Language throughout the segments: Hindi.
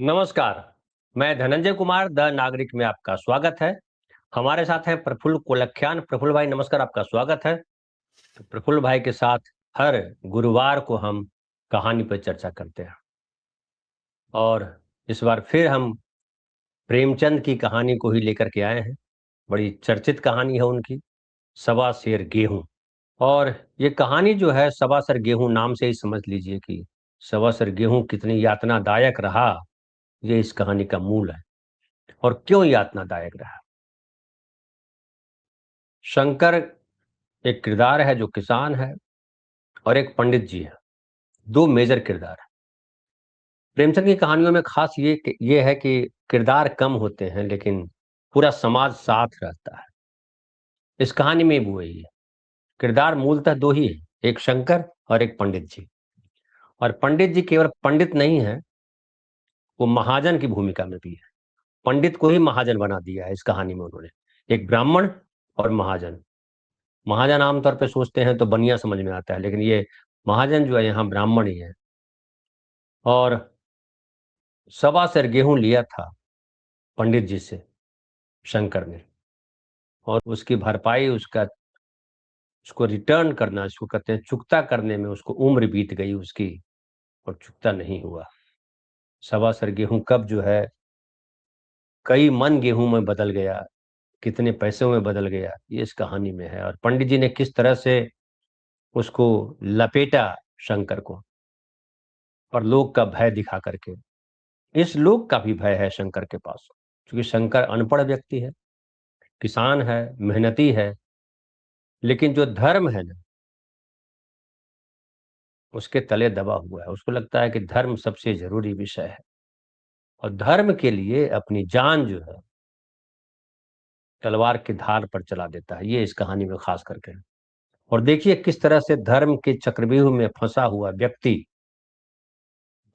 नमस्कार। मैं धनंजय कुमार द नागरिक में आपका स्वागत है। हमारे साथ हैं प्रफुल्ल कोलख्यान। प्रफुल्ल भाई नमस्कार, आपका स्वागत है। तो प्रफुल्ल भाई के साथ हर गुरुवार को हम कहानी पर चर्चा करते हैं और इस बार फिर हम प्रेमचंद की कहानी को ही लेकर के आए हैं। बड़ी चर्चित कहानी है उनकी, सवा सेर गेहूं। और ये कहानी जो है सवा सेर गेहूं, नाम से ही समझ लीजिए कि सवा सेर गेहूं कितनी यातनादायक रहा, ये इस कहानी का मूल है। और क्यों यातनादायक रहा? शंकर एक किरदार है जो किसान है, और एक पंडित जी है। दो मेजर किरदार है प्रेमचंद की कहानियों में। खास ये है कि किरदार कम होते हैं लेकिन पूरा समाज साथ रहता है। इस कहानी में भी वही है। किरदार मूलतः दो ही है, एक शंकर और एक पंडित जी। और पंडित जी केवल पंडित नहीं है, वो महाजन की भूमिका में भी है। पंडित को ही महाजन बना दिया है इस कहानी में उन्होंने। एक ब्राह्मण और महाजन। महाजन आमतौर पे सोचते हैं तो बनिया समझ में आता है, लेकिन ये महाजन जो है यहाँ ब्राह्मण ही है। और सवा सेर गेहूं लिया था पंडित जी से शंकर ने, और उसकी भरपाई, उसको रिटर्न करना, इसको कहते हैं चुकता करने में उसको उम्र बीत गई उसकी, और चुकता नहीं हुआ। सवा सेर गेहूं कब जो है कई मन गेहूं में बदल गया, कितने पैसों में बदल गया, ये इस कहानी में है। और पंडित जी ने किस तरह से उसको लपेटा, शंकर को, और लोग का भय दिखा करके। इस लोक का भी भय है शंकर के पास, क्योंकि शंकर अनपढ़ व्यक्ति है, किसान है, मेहनती है, लेकिन जो धर्म है ना, उसके तले दबा हुआ है। उसको लगता है कि धर्म सबसे जरूरी विषय है, और धर्म के लिए अपनी जान जो है तलवार की धार पर चला देता है। ये इस कहानी में खास करके। और देखिए किस तरह से धर्म के चक्रव्यूह में फंसा हुआ व्यक्ति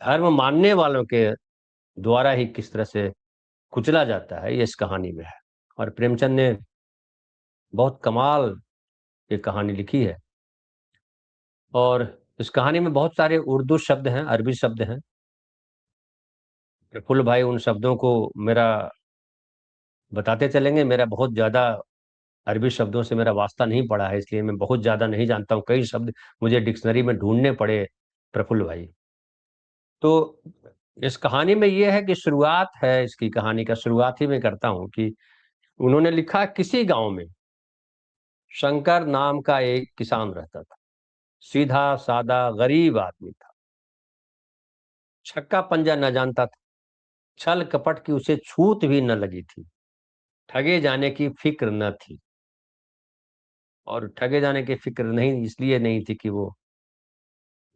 धर्म मानने वालों के द्वारा ही किस तरह से कुचला जाता है, ये इस कहानी में है। और प्रेमचंद ने बहुत कमाल ये कहानी लिखी है। और इस कहानी में बहुत सारे उर्दू शब्द हैं, अरबी शब्द हैं। प्रफुल्ल भाई उन शब्दों को मेरा बताते चलेंगे। मेरा बहुत ज़्यादा अरबी शब्दों से मेरा वास्ता नहीं पड़ा है, इसलिए मैं बहुत ज़्यादा नहीं जानता हूँ। कई शब्द मुझे डिक्शनरी में ढूंढने पड़े प्रफुल्ल भाई। तो इस कहानी में ये है कि शुरुआत है, इसकी कहानी का शुरुआत ही मैं करता हूँ कि उन्होंने लिखा, किसी गांव में शंकर नाम का एक किसान रहता था। सीधा सादा गरीब आदमी था, छक्का पंजा न जानता था, छल कपट की उसे छूत भी न लगी थी, ठगे जाने की फिक्र न थी। और ठगे जाने की फिक्र नहीं इसलिए नहीं थी कि वो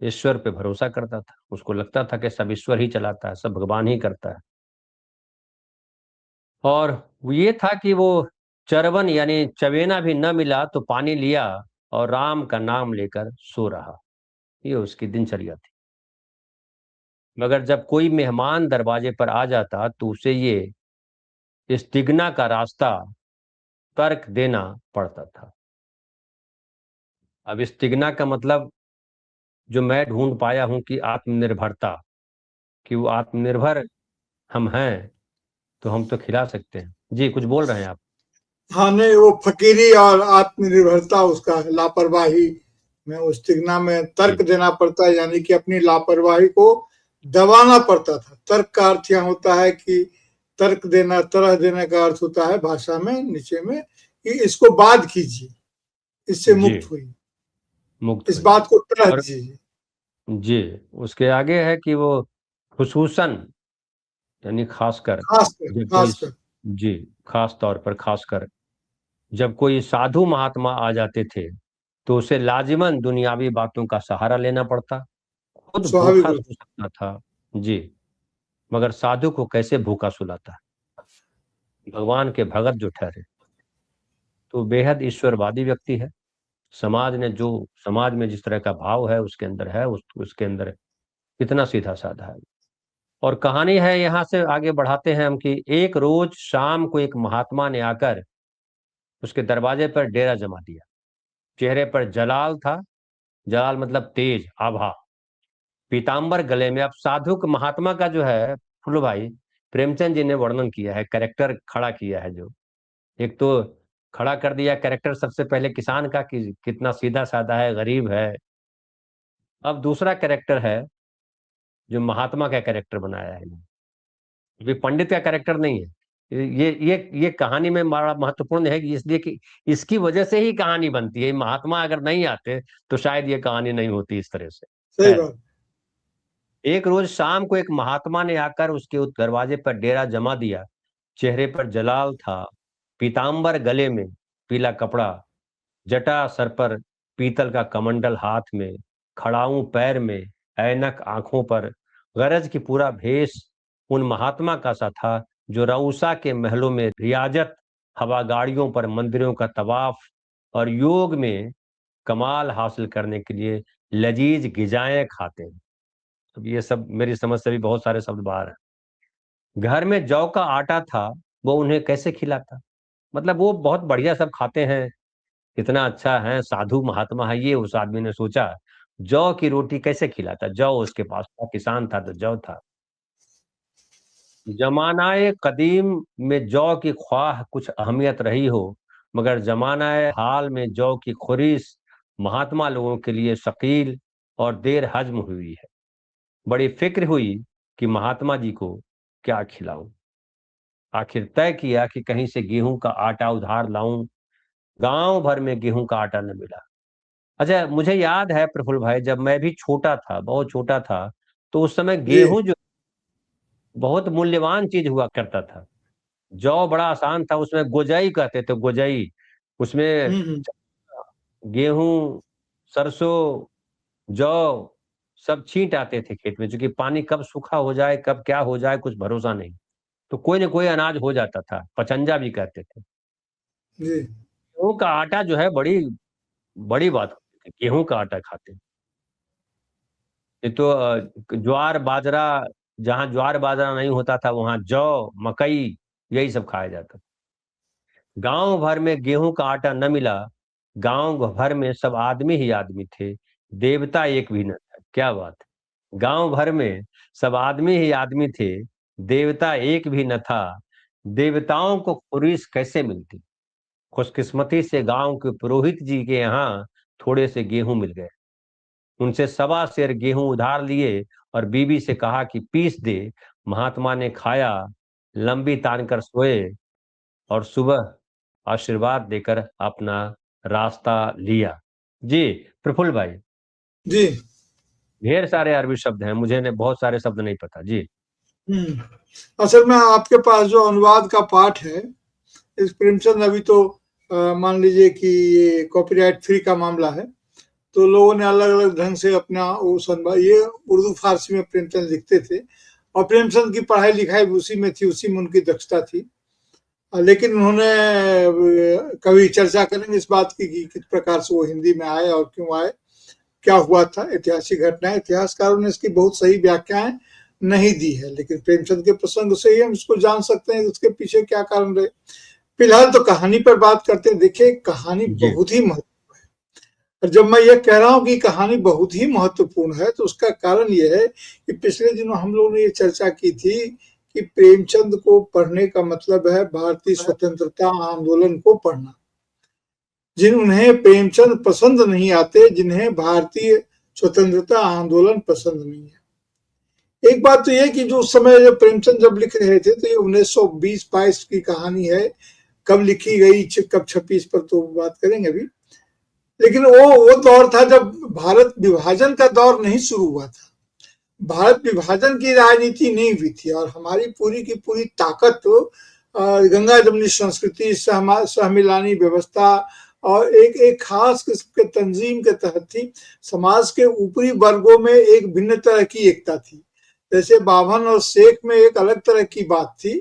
ईश्वर पे भरोसा करता था। उसको लगता था कि सब ईश्वर ही चलाता है, सब भगवान ही करता है। और ये था कि वो चरवन यानी चवेना भी न मिला तो पानी लिया, और राम का नाम लेकर सो रहा। ये उसकी दिनचर्या थी। मगर जब कोई मेहमान दरवाजे पर आ जाता तो उसे ये इस्तिगना का रास्ता तर्क देना पड़ता था। अब इस्तिगना का मतलब जो मैं ढूंढ पाया हूं कि आत्मनिर्भरता, कि वो आत्मनिर्भर हम हैं तो हम तो खिला सकते हैं। जी कुछ बोल रहे हैं आप? हाँ नहीं, वो फकीरी और आत्मनिर्भरता उसका लापरवाही में, उस तिगना में तर्क जी देना पड़ता है, यानी कि अपनी लापरवाही को दबाना पड़ता था। तर्क का अर्थ यहाँ होता है कि तर्क देना, तरह देने का अर्थ होता है भाषा में नीचे में कि इसको बात कीजिए, इससे जी, मुक्त हुई, मुक्त इस हुई। बात को तरह और दीजिए। जी, उसके आगे है कि वो खुसूसन यानी खासकर खासकर जब कोई, खासकर जी, खास तौर पर खासकर जब कोई साधु महात्मा आ जाते थे तो उसे लाजिमन दुनियावी बातों का सहारा लेना पड़ता। खुद स्वाभाविक भूखा रूप सो सकता था, जी, मगर साधु को कैसे भूखा सुलाता? भगवान के भगत जो ठहरे, तो बेहद ईश्वरवादी व्यक्ति है। समाज ने जो, समाज में जिस तरह का भाव है उसके अंदर है, उसके अंदर कितना सीधा साधा है। और कहानी है, यहाँ से आगे बढ़ाते हैं हम कि एक रोज शाम को एक महात्मा ने आकर उसके दरवाजे पर डेरा जमा दिया। चेहरे पर जलाल था, जलाल मतलब तेज आभा, पीतांबर गले में। अब साधु महात्मा का जो है फुल्लू भाई, प्रेमचंद जी ने वर्णन किया है, कैरेक्टर खड़ा किया है जो, एक तो खड़ा कर दिया कैरेक्टर सबसे पहले किसान का कि कितना सीधा साधा है, गरीब है। अब दूसरा कैरेक्टर है जो महात्मा का कैरेक्टर बनाया है, ये पंडित का कैरेक्टर नहीं है। ये कहानी में बड़ा महत्वपूर्ण है कि इसलिए कि इसकी वजह से ही कहानी बनती है। महात्मा अगर नहीं आते तो शायद ये कहानी नहीं होती इस तरह से। सही खैर, बात। एक रोज शाम को एक महात्मा ने आकर उसके उस दरवाजे पर डेरा जमा दिया। चेहरे पर जलाल था, पीतांबर गले में, पीला कपड़ा, जटा सर पर, पीतल का कमंडल हाथ में, खड़ाऊं पैर में, ऐनक आंखों पर। गरज की पूरा भेष उन महात्मा का सा था जो रऊसा के महलों में रियाजत, हवा गाड़ियों पर मंदिरों का तवाफ और योग में कमाल हासिल करने के लिए लजीज गिजाएं खाते हैं। अब ये सब मेरी समझ से भी बहुत सारे शब्द बाहर हैं। घर में जौ का आटा था, वो उन्हें कैसे खिलाता? मतलब वो बहुत बढ़िया सब खाते हैं, कितना अच्छा है, साधु महात्मा है ये, उस आदमी ने सोचा। जौ की रोटी कैसे खिलाता? जौ उसके पास था, किसान था तो जौ था। जमानाए कदीम में जौ की ख्वाह कुछ अहमियत रही हो, मगर जमानाए हाल में जौ की खुरीस महात्मा लोगों के लिए शकील और देर हजम हुई है। बड़ी फिक्र हुई कि महात्मा जी को क्या खिलाऊं। आखिर तय किया कि कहीं से गेहूं का आटा उधार लाऊं। गांव भर में गेहूं का आटा न मिला। अच्छा, मुझे याद है प्रफुल्ल भाई, जब मैं भी छोटा था, बहुत छोटा था, तो उस समय जी। गेहूं जो बहुत मूल्यवान चीज हुआ करता था। जौ बड़ा आसान था, उसमें गोजाई कहते थे, गोजाई। उसमें हम्म। गेहूं, सरसों, जौ सब छींट आते थे खेत में, क्योंकि पानी कब सूखा हो जाए, कब क्या हो जाए, कुछ भरोसा नहीं। तो कोई ना कोई अनाज हो जाता था, पचंजा भी कहते थे। जी। गेहूं का आटा जो है बड़ी बड़ी बात होती थी, गेहूं का आटा खाते। ये तो ज्वार बाजरा, जहां ज्वार बाजरा नहीं होता था वहां जौ, मकई, यही सब खाया जाता था। गांव भर में गेहूं का आटा न मिला। गांव भर में सब आदमी ही आदमी थे, देवता एक भी न था। क्या बात है, गांव भर में सब आदमी ही आदमी थे, देवता एक भी न था। देवताओं को खुरीस कैसे मिलती? खुशकिस्मती से गांव के पुरोहित जी के यहाँ थोड़े से गेहूं मिल गए। उनसे 1.25 सेर गेहूं उधार लिए और बीबी से कहा कि पीस दे। महात्मा ने खाया, लंबी तान कर सोए और सुबह आशीर्वाद देकर अपना रास्ता लिया। जी प्रफुल्ल भाई, जी। ढेर सारे अरबी शब्द हैं, मुझे ने बहुत सारे शब्द नहीं पता जी। असल में आपके पास जो अनुवाद का पाठ है, इस प्रेमचंद अभी तो मान लीजिए कि ये कॉपीराइट फ्री का मामला है, तो लोगों ने अलग अलग ढंग से अपना वो ये उर्दू फारसी में प्रेमचंद लिखते थे, और प्रेमचंद की पढ़ाई लिखाई उसी में थी, उसी में उनकी दक्षता थी। लेकिन उन्होंने कभी चर्चा करेंगे इस बात की कि किस प्रकार से वो हिंदी में आए और क्यों आए, क्या हुआ था, ऐतिहासिक घटनाएं। इतिहासकारों ने इसकी बहुत सही व्याख्याएं नहीं दी है, लेकिन प्रेमचंद के प्रसंग से ही हम इसको जान सकते हैं उसके पीछे क्या कारण रहे। फिलहाल तो कहानी पर बात करते हैं। देखिए, कहानी जी बहुत ही महत्वपूर्ण है, और जब मैं ये कह रहा हूं कि कहानी बहुत ही महत्वपूर्ण है, तो उसका कारण ये है कि पिछले दिनों हम लोगों ने ये चर्चा की थी कि प्रेमचंद को पढ़ने का मतलब है भारतीय स्वतंत्रता आंदोलन को पढ़ना। जिन्हें प्रेमचंद पसंद नहीं आते, जिन्हें भारतीय स्वतंत्रता आंदोलन पसंद नहीं है। एक बात तो यह कि जो उस समय जब प्रेमचंद जब लिख रहे थे, तो ये 1920-22 की कहानी है। कब लिखी गई, कब छपी, इस पर तो बात करेंगे अभी। लेकिन वो दौर था जब भारत विभाजन का दौर नहीं शुरू हुआ था, भारत विभाजन की राजनीति नहीं हुई थी, और हमारी पूरी की पूरी ताकत तो गंगा जमुनी संस्कृति, सहमिलानी व्यवस्था और एक एक खास किस्म के तंजीम के तहत थी। समाज के ऊपरी वर्गों में एक भिन्न तरह की एकता थी। जैसे बाभन और शेख में एक अलग तरह की बात थी,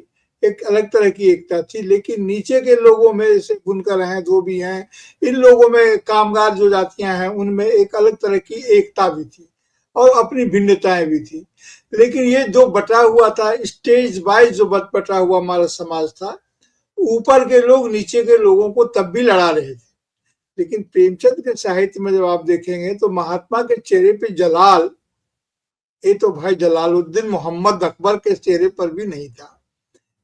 एक अलग तरह की एकता थी, लेकिन नीचे के लोगों में, जैसे बुनकर हैं, धोबी हैं, इन लोगों में, कामगार जो जातियां हैं, उनमें एक अलग तरह की एकता भी थी और अपनी भिन्नताएं भी थी। लेकिन ये जो बटा हुआ था, स्टेज वाइज जो बटा हुआ हमारा समाज था, ऊपर के लोग नीचे के लोगों को तब भी लड़ा रहे थे। लेकिन प्रेमचंद के साहित्य में जब आप देखेंगे तो महात्मा के चेहरे पे जलाल ये तो भाई जलालुद्दीन मोहम्मद अकबर के चेहरे पर भी नहीं था।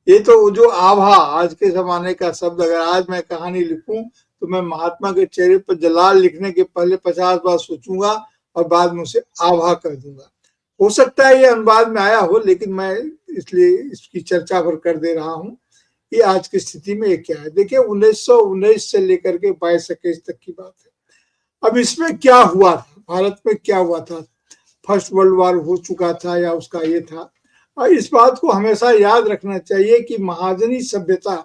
ये तो जो आभा आज के जमाने का शब्द, अगर आज मैं कहानी लिखूं तो मैं महात्मा के चेहरे पर जलाल लिखने के पहले 50 बार सोचूंगा और बाद में उसे आभा कर दूंगा। हो सकता है ये अनुवाद में आया हो, लेकिन मैं इसलिए इसकी चर्चा भर कर दे रहा हूं कि आज की स्थिति में ये क्या है। देखिए 1919 से लेकर के 22-21 तक की बात है। अब इसमें क्या हुआ था, भारत में क्या हुआ था, फर्स्ट वर्ल्ड वॉर हो चुका था या उसका ये था। और इस बात को हमेशा याद रखना चाहिए कि महाजनी सभ्यता,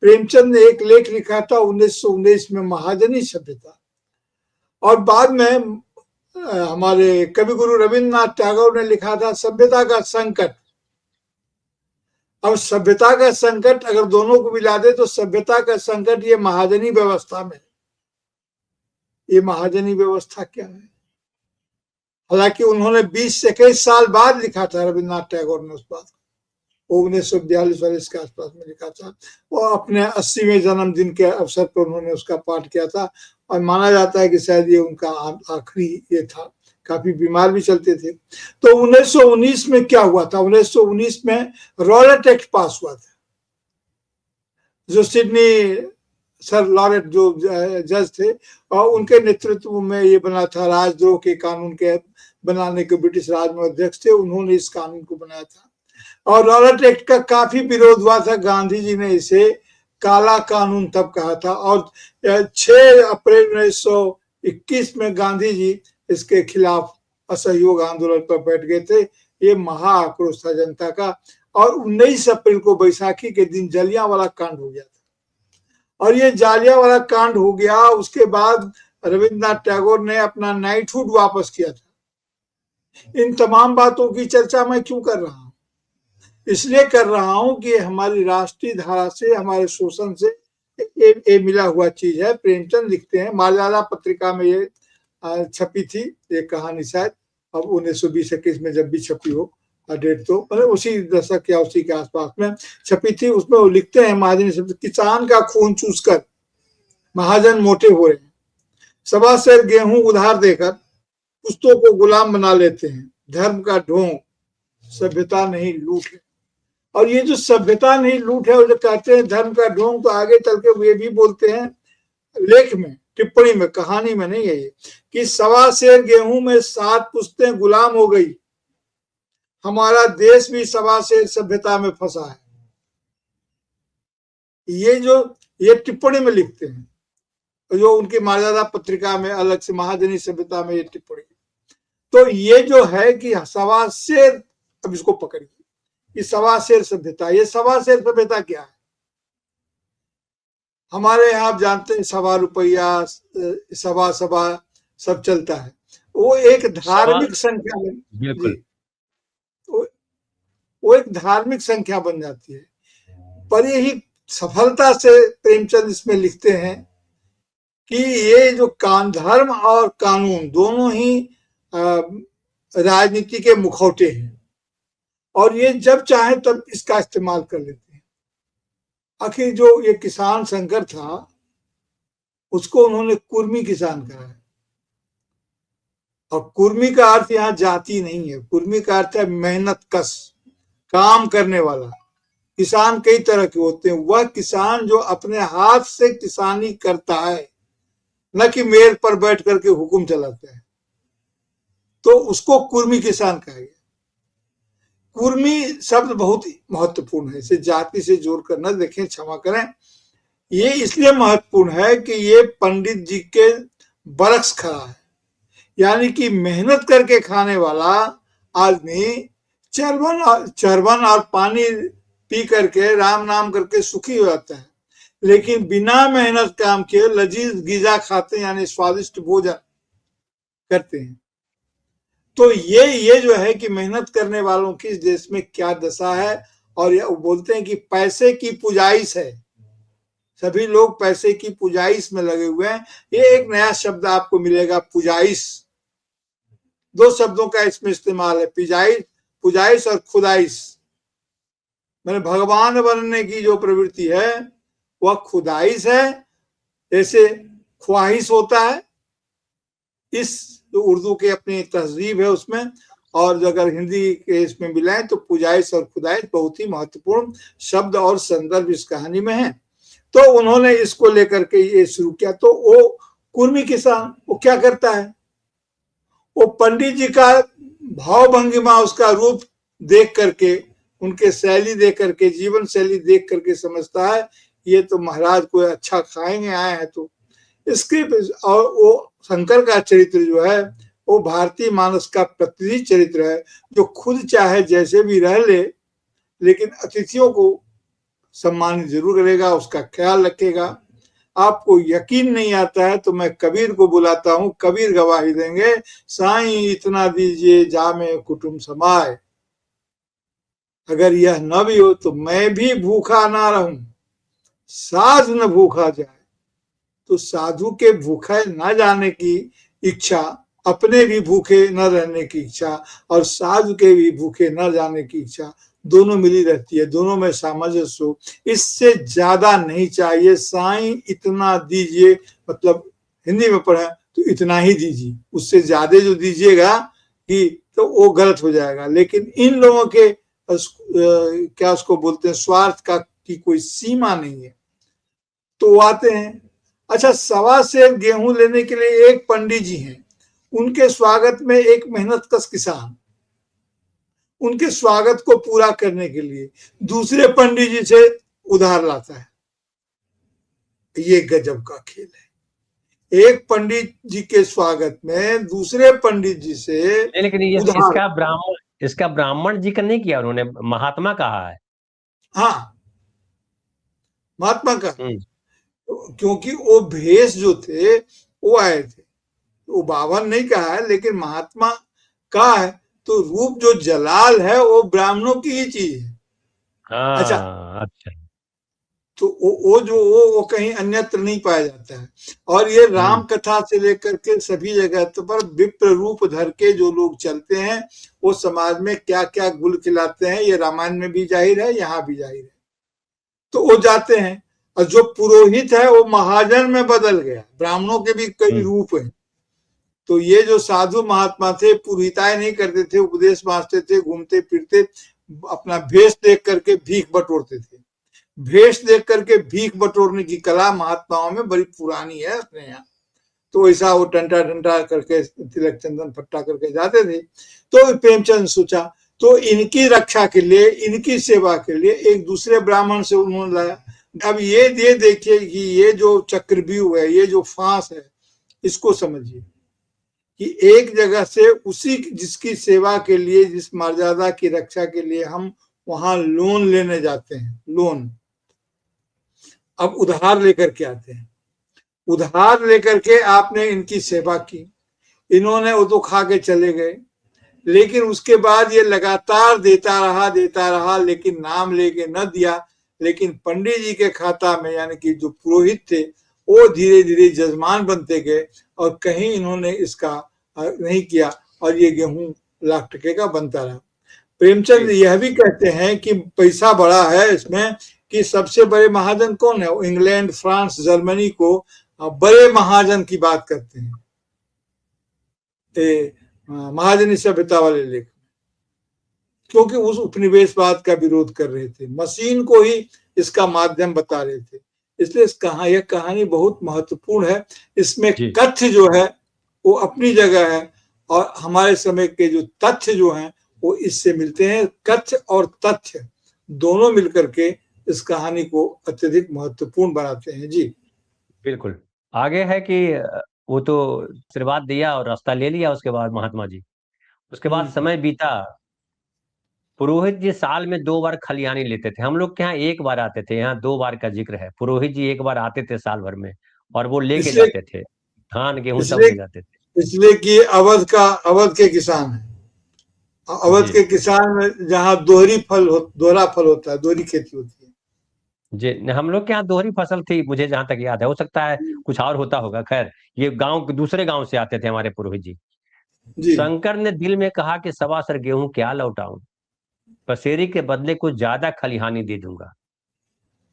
प्रेमचंद ने एक लेख लिखा था 1919 में, महाजनी सभ्यता, और बाद में हमारे कवि गुरु रविन्द्रनाथ टैगोर ने लिखा था सभ्यता का संकट। अब सभ्यता का संकट अगर दोनों को मिला दे तो सभ्यता का संकट ये महाजनी व्यवस्था में। ये महाजनी व्यवस्था क्या है? हालांकि उन्होंने 20 से 21 साल बाद लिखा था रविन्द्रनाथ टैगोर ने उस बात को, 1942 वर्ष के आसपास में लिखा था। वो अपने 80वें जन्मदिन के अवसर पर उन्होंने उसका पाठ किया था और माना जाता है कि शायद ये उनका आखिरी ये था, काफी बीमार भी चलते थे। तो 1919 में क्या हुआ था? 1919 में रॉलेट एक्ट पास हुआ था, जो सिडनी सर लॉरेट जो जज थे और उनके नेतृत्व में ये बना था। राजद्रोह के कानून के बनाने के ब्रिटिश राज में अध्यक्ष थे, उन्होंने इस कानून को बनाया था और रॉलेट एक्ट का काफी विरोध हुआ था। गांधी जी ने इसे काला कानून तब कहा था और 6 अप्रैल 1921 में गांधी जी इसके खिलाफ असहयोग आंदोलन पर बैठ गए थे। ये महा आक्रोश था जनता का और 19 अप्रैल को बैसाखी के दिन जलियांवाला कांड हो गया था। और ये जलियांवाला कांड हो गया, उसके बाद रविन्द्रनाथ टैगोर ने अपना नाइटहुड वापस किया था। इन तमाम बातों की चर्चा मैं क्यों कर रहा हूं? इसलिए कर रहा हूं कि हमारी राष्ट्रीय धारा से, हमारे शोषण से ये मिला हुआ चीज है। प्रेमचंद लिखते हैं, मर्यादा पत्रिका में ये छपी थी ये कहानी, शायद अब 1920-21 में जब भी छपी हो, डेट तो मतलब उसी दशक या उसी के आसपास में छपी थी। उसमें वो लिखते हैं महाजन शब्द, किसान का खून चूसकर महाजन मोटे हो रहे हैं, सवा सेर गेहूं उधार देकर पुश्तों को गुलाम बना लेते हैं, धर्म का ढोंग सभ्यता नहीं लूट है। और ये जो सभ्यता नहीं लूट है, वो जो कहते हैं धर्म का ढोंग, तो आगे चल के वे भी बोलते हैं लेख में, टिप्पणी में, कहानी में नहीं है ये, कि सवा सेर गेहूं में 7 पुश्तें गुलाम हो गई, हमारा देश भी सवा सेर सभ्यता में फंसा है। ये टिप्पणी में लिखते हैं, जो उनकी मर्यादा पत्रिका में अलग से महाजनी सभ्यता में ये टिप्पणी। तो ये जो है कि सवा सेर, अब इसको पकड़िए, ये सवा सेर सभ्यता, ये सवा सेर सभ्यता क्या है? हमारे यहाँ आप जानते हैं ₹1 सवा सब चलता है, वो एक धार्मिक संख्या बन, बिल्कुल, वो एक धार्मिक संख्या बन जाती है। पर यही सफलता से प्रेमचंद इसमें लिखते हैं कि ये जो धर्म और कानून दोनों ही राजनीति के मुखौटे हैं और ये जब चाहे तब इसका इस्तेमाल कर लेते हैं। आखिर जो ये किसान संघर्ष था उसको उन्होंने कुर्मी किसान कहा है, और कुर्मी का अर्थ यहाँ जाति नहीं है, कुर्मी का अर्थ है मेहनत कश, काम करने वाला। किसान कई तरह के होते हैं, वह किसान जो अपने हाथ से किसानी करता है, न कि मेल पर बैठ करके हुक्म चलाता है, तो उसको कुर्मी किसान कहा गया। कुर्मी शब्द बहुत महत्वपूर्ण है, इसे जाति से जोड़कर न देखें, क्षमा करें। ये इसलिए महत्वपूर्ण है कि ये पंडित जी के बरक्स खड़ा है, यानी कि मेहनत करके खाने वाला आदमी चरबन और पानी पी करके राम नाम करके सुखी हो जाता है, लेकिन बिना मेहनत काम किए लजीज गिजा खाते हैं, यानी स्वादिष्ट भोजन करते हैं। तो ये जो है कि मेहनत करने वालों की इस देश में क्या दशा है। और ये बोलते हैं कि पैसे की पुजाइश है, सभी लोग पैसे की पुजाइश में लगे हुए हैं। ये एक नया शब्द आपको मिलेगा, पुजाइश। 2 शब्दों का इसमें इस्तेमाल है, पुजाइश और खुदाइश। मैंने भगवान बनने की जो प्रवृत्ति है वह खुदाइश है, जैसे ख्वाहिश होता है, इस जो उर्दू के अपनी तहजीब है उसमें। और अगर हिंदी के इसमें मिलाएं तो पुजाइश और खुदाइश बहुत ही महत्वपूर्ण शब्द और संदर्भ इस कहानी में है। तो उन्होंने इसको लेकर के ये शुरू किया। तो वो कुर्मी किसान वो क्या करता है, वो पंडित जी का भाव भंगिमा, उसका रूप देख करके, उनके शैली देख करके, जीवन शैली देख करके समझता है ये तो महाराज कोई अच्छा खाएंगे आए हैं। तो इसके और वो शंकर का चरित्र जो है वो भारतीय मानस का प्रतिनिधि चरित्र है, जो खुद चाहे जैसे भी रह ले लेकिन अतिथियों को सम्मानित जरूर करेगा, उसका ख्याल रखेगा। आपको यकीन नहीं आता है तो मैं कबीर को बुलाता हूं, कबीर गवाही देंगे, साईं इतना दीजिए जामे कुटुंब समाए। अगर यह न भी हो तो मैं भी भूखा ना रहूं, साधु न भूखा जाए। तो साधु के भूखे न जाने की इच्छा, अपने भी भूखे न रहने की इच्छा और साधु के भी भूखे न जाने की इच्छा दोनों मिली रहती है, दोनों में सामंजस्य हो। इससे ज्यादा नहीं चाहिए। साईं इतना दीजिए, मतलब हिंदी में पढ़े तो इतना ही दीजिए, उससे ज्यादा जो दीजिएगा कि तो वो गलत हो जाएगा। लेकिन इन लोगों के क्या उसको बोलते हैं, स्वार्थ का की कोई सीमा नहीं है। तो वो आते हैं, अच्छा 1.25 सेर गेहूं लेने के लिए एक पंडित जी हैं, उनके स्वागत में एक मेहनतकश किसान उनके स्वागत को पूरा करने के लिए दूसरे पंडित जी से उधार लाता है। ये गजब का खेल है। एक पंडित जी के स्वागत में दूसरे पंडित जी से लेकिन इसका ब्राह्मण जी का नहीं किया, उन्होंने महात्मा कहा है। हाँ, महात्मा का, क्योंकि वो भेष जो थे वो आए थे, वो बावन नहीं कहा है लेकिन महात्मा का है। तो रूप जो जलाल है वो ब्राह्मणों की ही चीज है। अच्छा, तो वो कहीं अन्यत्र नहीं पाया जाता है। और ये राम कथा से लेकर के सभी जगह पर विप्र रूप धर के जो लोग चलते हैं वो समाज में क्या क्या गुल खिलाते हैं, ये रामायण में भी जाहिर है, यहाँ भी जाहिर है। तो वो जाते हैं, और जो पुरोहित है वो महाजन में बदल गया। ब्राह्मणों के भी कई रूप हैं। तो ये जो साधु महात्मा थे पुरोहिताई नहीं करते थे, उपदेश बांटते थे, घूमते फिरते, अपना भेष देख करके भीख बटोरते थे। भेष देख करके भीख बटोरने की कला महात्माओं में बड़ी पुरानी है अपने यहाँ। तो ऐसा वो टंटा टंटा करके तिलक चंदन फट्टा करके जाते थे। तो प्रेमचंद सोचा तो इनकी रक्षा के लिए, इनकी सेवा के लिए एक दूसरे ब्राह्मण से उन्होंने लाया। अब ये देखिए कि ये जो चक्रव्यूह है, ये जो फांस है, इसको समझिए कि एक जगह से उसी जिसकी सेवा के लिए, जिस मर्यादा की रक्षा के लिए हम वहां लोन लेने जाते हैं, लोन, अब उधार लेकर के आते हैं। उधार लेकर के आपने इनकी सेवा की, इन्होंने वो तो खा के चले गए, लेकिन उसके बाद ये लगातार देता रहा, लेकिन नाम लेके न दिया। लेकिन पंडित जी के खाता में, यानी कि जो पुरोहित थे, वो धीरे धीरे जजमान बनते गए और कहीं इन्होंने इसका नहीं किया और ये गेहूं लाख टके का बनता रहा। प्रेमचंद यह भी कहते हैं कि पैसा बड़ा है इसमें, कि सबसे बड़े महाजन कौन है, इंग्लैंड, फ्रांस, जर्मनी को बड़े महाजन की बात करते हैं महाजनी सभ्यता वाले लेख, क्योंकि उस उपनिवेशवाद का विरोध कर रहे थे, मशीन को ही इसका माध्यम बता रहे थे। इसलिए यह कहानी बहुत महत्वपूर्ण है। इसमें कथ्य जो है वो अपनी जगह है, और हमारे समय के जो तथ्य जो हैं वो इससे मिलते हैं। कथ्य और तथ्य दोनों मिलकर के इस कहानी को अत्यधिक महत्वपूर्ण बनाते हैं। जी बिल्कुल। आगे है कि वो तो आशीर्वाद दिया और रास्ता ले लिया उसके बाद महात्मा जी। उसके बाद समय बीता, पुरोहित जी साल में 2 बार खलियानी लेते थे। हम लोग के यहाँ 1 बार आते थे, यहाँ 2 बार का जिक्र है। पुरोहित जी 1 बार आते थे साल भर में, और वो लेके जाते थे, धान गेहूं सब ले जाते थे। इसलिए कि अवध के किसान है। अवध के किसान में जहाँ दोहरा फल होता है, दोहरी खेती होती है। जी, हम लोग के यहाँ दोहरी फसल थी, मुझे जहां तक याद है। हो सकता है कुछ और होता होगा। खैर, ये दूसरे गांव से आते थे हमारे पुरोहित जी। शंकर ने दिल में कहा कि 1.25 सेर गेहूं क्या लौटाऊं, पसेरी के बदले कुछ ज्यादा खलिहानी दे दूंगा।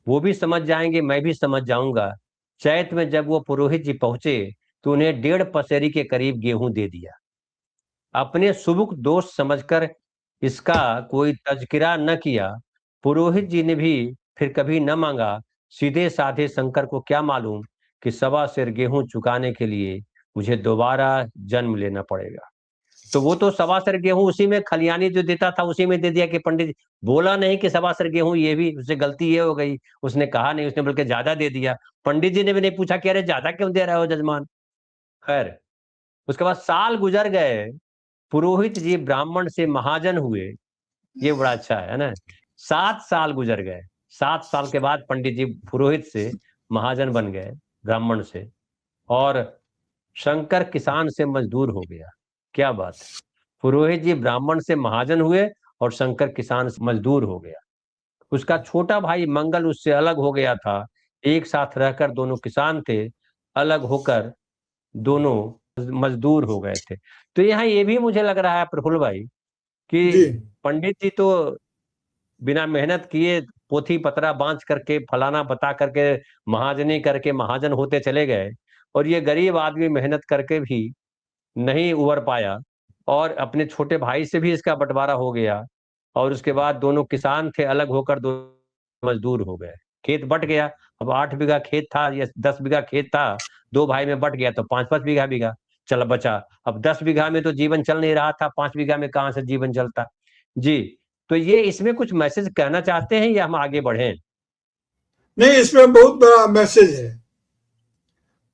वो भी समझ जाएंगे, मैं भी समझ जाऊंगा। चैत में जब वो पुरोहित जी पहुंचे तो उन्हें 1.5 पसेरी के करीब गेहूं दे दिया। अपने सुबुक दोष समझकर इसका कोई तज़किरा न किया। पुरोहित जी ने भी फिर कभी न मांगा। सीधे साधे शंकर को क्या मालूम कि 1.25 सेर गेहूं चुकाने के लिए मुझे दोबारा जन्म लेना पड़ेगा। तो वो तो 1.25 सेर गेहूं उसी में खलियानी जो देता था उसी में दे दिया कि पंडित जी बोला नहीं कि 1.25 सेर गेहूं, ये भी उससे गलती ये हो गई, उसने कहा नहीं, उसने बल्कि ज्यादा दे दिया। पंडित जी ने भी नहीं पूछा कि अरे ज्यादा क्यों दे रहे हो जजमान। खैर, उसके बाद साल गुजर गए। पुरोहित जी ब्राह्मण से महाजन हुए। ये बड़ा अच्छा है ना। 7 साल गुजर गए। 7 साल के बाद पंडित जी पुरोहित से महाजन बन गए, ब्राह्मण से। और शंकर किसान से मजदूर हो गया। क्या बात है। पुरोहित जी ब्राह्मण से महाजन हुए और शंकर किसान से मजदूर हो गया। उसका छोटा भाई मंगल उससे अलग हो गया था। एक साथ रहकर दोनों किसान थे, अलग होकर दोनों मजदूर हो गए थे। तो यहाँ ये भी मुझे लग रहा है प्रफुल्ल भाई कि जी पंडित जी तो बिना मेहनत किए पोथी पतरा बांच करके फलाना बता करके महाजनी करके महाजन होते चले गए, और ये गरीब आदमी मेहनत करके भी नहीं उबर पाया, और अपने छोटे भाई से भी इसका बंटवारा हो गया। और उसके बाद दोनों किसान थे, अलग होकर दो मजदूर हो गए। खेत बट गया। अब 8 बीघा खेत था या 10 बीघा खेत था, दो भाई में बट गया तो 5-5 बीघा बीघा चल बचा। अब 10 बीघा में तो जीवन चल नहीं रहा था, 5 बीघा में कहां से जीवन चलता। जी। तो ये इसमें कुछ मैसेज कहना चाहते हैं या हम आगे बढ़े। नहीं, इसमें बहुत बड़ा मैसेज है।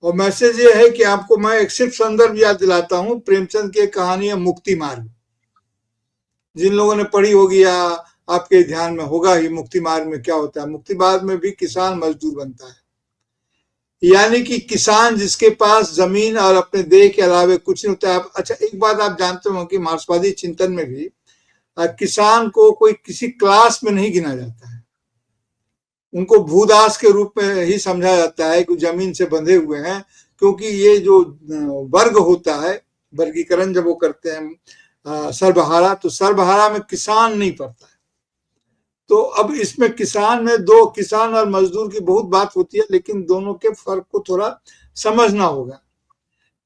और मैसेज ये है कि आपको मैं एक सिर्फ संदर्भ याद दिलाता हूं, प्रेमचंद की कहानी है मुक्ति मार्ग। जिन लोगों ने पढ़ी होगी या आपके ध्यान में होगा ही, मुक्ति मार्ग में क्या होता है। मुक्ति मार्ग में भी किसान मजदूर बनता है, यानी कि किसान जिसके पास जमीन और अपने देह के अलावे कुछ नहीं होता है। अच्छा, एक बात आप जानते हो कि मार्क्सवादी चिंतन में भी किसान को कोई किसी क्लास में नहीं गिना जाता है। उनको भूदास के रूप में ही समझा जाता है कि जमीन से बंधे हुए हैं, क्योंकि ये जो वर्ग होता है, वर्गीकरण जब वो करते हैं सर्वहारा, तो सर्वहारा में किसान नहीं पड़ता है। तो अब इसमें किसान में दो, किसान और मजदूर की बहुत बात होती है, लेकिन दोनों के फर्क को थोड़ा समझना होगा।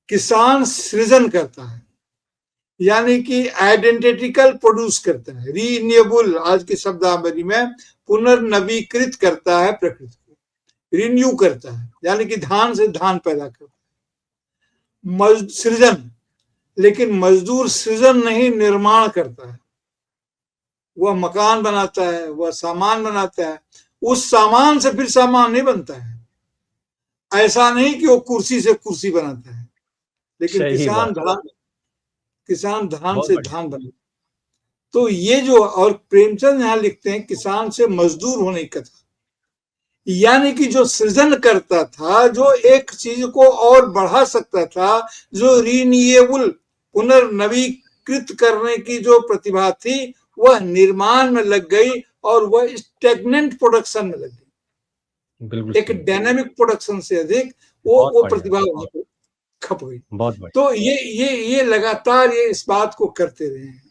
किसान सृजन करता है, यानी कि आइडेंटिटिकल प्रोड्यूस करता है, रीन्यूएबल आज की शब्दावली में पुनर्नवीकृत करता है प्रकृति को, रिन्यू करता है, यानी कि धान से धान पैदा करता है। सृजन, लेकिन मजदूर सृजन नहीं, निर्माण करता है। वह मकान बनाता है, वह सामान बनाता है। उस सामान से फिर सामान नहीं बनता है। ऐसा नहीं कि वो कुर्सी से कुर्सी बनाता है, लेकिन सही बात। किसान धान बहुत से बढ़िया। धान बनाता है। तो ये जो, और प्रेमचंद यहां लिखते हैं किसान से मजदूर होने की कथा, यानी कि जो सृजन करता था, जो एक चीज को और बढ़ा सकता था, जो रीन्यूएबल पुनर्नवीकृत करने की जो प्रतिभा थी, वह निर्माण में लग गई और वह स्टेगनेंट प्रोडक्शन में लग गई। बिल्कुल एक सही। डायनामिक प्रोडक्शन से अधिक बहुत वो बढ़िया। प्रतिभा वहां पर खप गई। बहुत बढ़िया। तो ये लगातार ये इस बात को करते रहे हैं,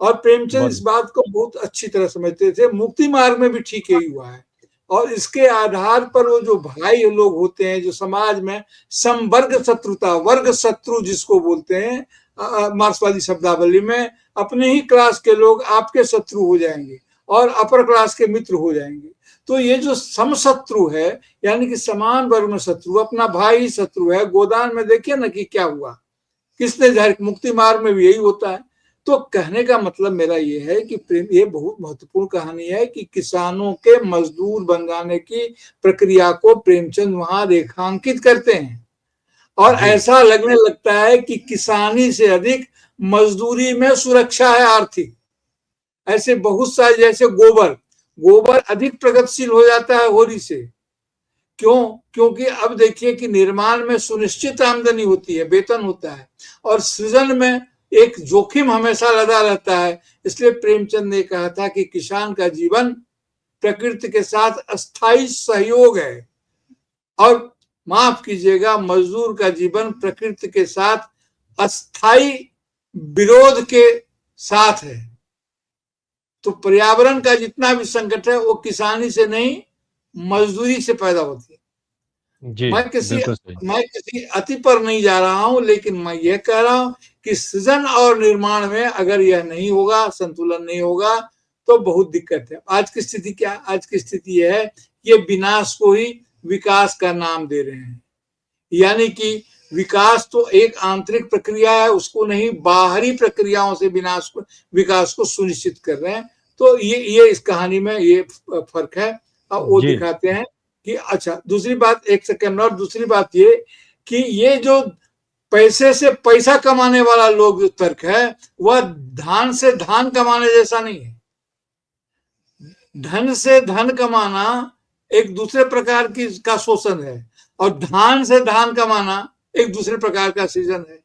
और प्रेमचंद बहुत। इस बात को बहुत अच्छी तरह समझते थे। मुक्ति मार्ग में भी ठीक यही हुआ है। और इसके आधार पर वो जो भाई लोग होते हैं, जो समाज में समवर्ग शत्रुता, वर्ग शत्रु जिसको बोलते हैं मार्क्सवादी शब्दावली में, अपने ही क्लास के लोग आपके शत्रु हो जाएंगे और अपर क्लास के मित्र हो जाएंगे। तो ये जो समशत्रु है, यानी कि समान वर्ग में शत्रु, अपना भाई ही शत्रु है। गोदान में देखिए ना कि क्या हुआ, किसने जाहिर, मुक्ति मार्ग में भी यही होता है। तो कहने का मतलब मेरा ये है कि प्रेम, ये बहुत महत्वपूर्ण कहानी है कि किसानों के मजदूर बन जाने की प्रक्रिया को प्रेमचंद वहां रेखांकित करते हैं। और ऐसा लगने लगता है कि किसानी से अधिक मजदूरी में सुरक्षा है आर्थिक। ऐसे बहुत सारे, जैसे गोबर अधिक प्रगतिशील हो जाता है होरी से। क्यों? क्योंकि अब देखिए कि निर्माण में सुनिश्चित आमदनी होती है, वेतन होता है, और सृजन में एक जोखिम हमेशा लदा रहता है। इसलिए प्रेमचंद ने कहा था कि किसान का जीवन प्रकृति के साथ अस्थाई सहयोग है, और माफ कीजिएगा, मजदूर का जीवन प्रकृति के साथ अस्थाई विरोध के साथ है। तो पर्यावरण का जितना भी संकट है वो किसानी से नहीं, मजदूरी से पैदा होती है। जी, मैं बिल्कुल सही। किसी अति पर नहीं जा रहा हूं, लेकिन मैं ये कह रहा हूं कि सृजन और निर्माण में अगर यह नहीं होगा, संतुलन नहीं होगा, तो बहुत दिक्कत है। आज की स्थिति क्या? आज की स्थिति यह है, ये विनाश को ही विकास का नाम दे रहे हैं। यानी कि विकास तो एक आंतरिक प्रक्रिया है, उसको नहीं, बाहरी प्रक्रियाओं से विकास को सुनिश्चित कर रहे हैं। तो ये इस कहानी में ये फर्क है। और वो दिखाते हैं कि अच्छा, दूसरी बात, एक सेकंड, और दूसरी बात ये कि ये जो पैसे से पैसा कमाने वाला लोग तर्क है, वह धान से धान कमाने जैसा नहीं है। धन से धन कमाना एक दूसरे प्रकार का शोषण है, और धान से धान कमाना एक दूसरे प्रकार का सृजन है।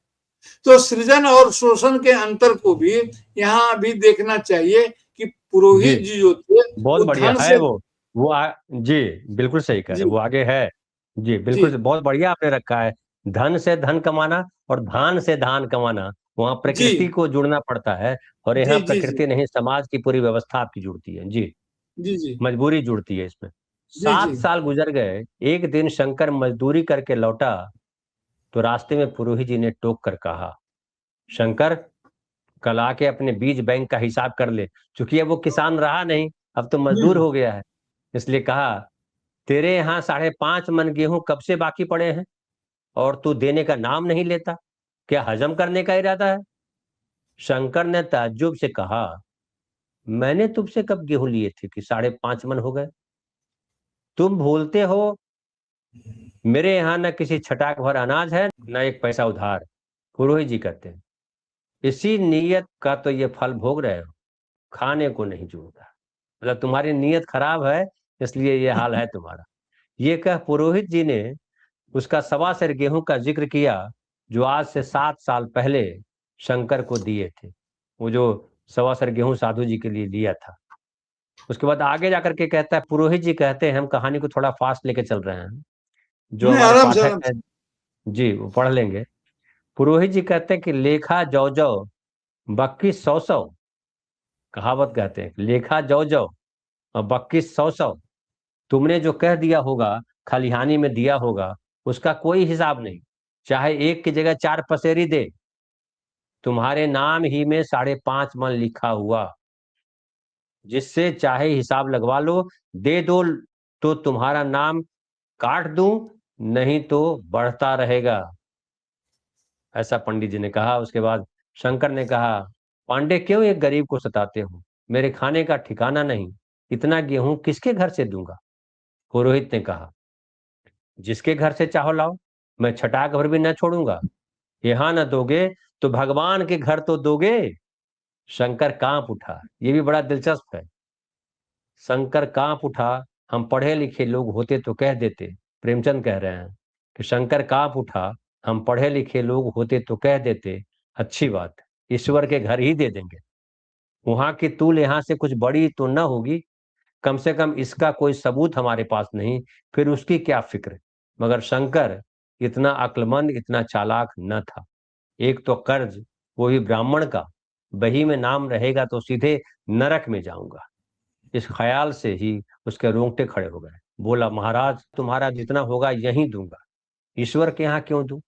तो सृजन और शोषण के अंतर को भी यहाँ भी देखना चाहिए कि पुरोहित जी जो थे, बहुत बढ़िया है जी बिल्कुल सही कह रहे, वो आगे है जी, बिल्कुल जी। बहुत बढ़िया आपने रखा है, धन से धन कमाना और धान से धान कमाना, वहाँ प्रकृति को जुड़ना पड़ता है, और यहाँ प्रकृति नहीं, समाज की पूरी व्यवस्था आपकी जुड़ती है जी, मजबूरी जुड़ती है इसमें। 7 साल गुजर गए, एक दिन शंकर मजदूरी करके लौटा तो रास्ते में पुरोहित जी ने टोक कर कहा, शंकर कल आके अपने बीज बैंक का हिसाब कर ले, क्योंकि अब वो किसान रहा नहीं, अब तो मजदूर हो गया है। इसलिए कहा, तेरे यहाँ 5.5 मन गेहूं कब से बाकी पड़े हैं और तू देने का नाम नहीं लेता, क्या हजम करने का इरादा है? शंकर ने ताज्जुब से कहा, मैंने तुमसे कब गेहूं लिए थे कि 5.5 मन हो गए? तुम भूलते हो मेरे यहाँ न किसी छटाक भर अनाज है, न एक पैसा उधार। पुरोहित जी कहते हैं, इसी नीयत का तो ये फल भोग रहे हो, खाने को नहीं जुड़ता। मतलब तुम्हारी नीयत खराब है, इसलिए ये हाल है तुम्हारा। ये कह पुरोहित जी ने उसका 1.25 सेर गेहूं का जिक्र किया, जो आज से 7 साल पहले शंकर को दिए थे। वो जो 1.25 सेर गेहूं साधु जी के लिए लिया था। उसके बाद आगे जाकर के कहता है, पुरोहित जी कहते हैं, हम कहानी को थोड़ा फास्ट लेके चल रहे हैं, जो हमारे पाठक है जी वो पढ़ लेंगे। पुरोहित जी कहते हैं कि लेखा जौ जौ बक्की 100 कहावत कहते हैं, लेखा जौ जौ और बक्की 100 तुमने जो कह दिया होगा, खलिहानी में दिया होगा, उसका कोई हिसाब नहीं, चाहे 1 की जगह 4 पसेरी दे, तुम्हारे नाम ही में 5.5 मन लिखा हुआ, जिससे चाहे हिसाब लगवा लो, दे दो तो तुम्हारा नाम काट दूं, नहीं तो बढ़ता रहेगा। ऐसा पंडित जी ने कहा। उसके बाद शंकर ने कहा, पांडे क्यों एक गरीब को सताते हो? मेरे खाने का ठिकाना नहीं, इतना गेहूं किसके घर से दूंगा? पुरोहित ने कहा, जिसके घर से चाहो लाओ, मैं छटाक भर भी न छोड़ूंगा। यहाँ न दोगे तो भगवान के घर तो दोगे। शंकर कांप उठा। ये भी बड़ा दिलचस्प है। शंकर कांप उठा, हम पढ़े लिखे लोग होते तो कह देते। प्रेमचंद कह रहे हैं कि शंकर कांप उठा, हम पढ़े लिखे लोग होते तो कह देते, अच्छी बात, ईश्वर के घर ही दे देंगे। वहां की तूल यहाँ से कुछ बड़ी तो न होगी, कम से कम इसका कोई सबूत हमारे पास नहीं, फिर उसकी क्या फिक्र। मगर शंकर इतना अक्लमंद, इतना चालाक न था। एक तो कर्ज, वो भी ब्राह्मण का, बही में नाम रहेगा तो सीधे नरक में जाऊंगा। इस ख्याल से ही उसके रोंगटे खड़े हो गए। बोला, महाराज तुम्हारा जितना होगा यहीं दूंगा, ईश्वर के यहाँ क्यों दूं?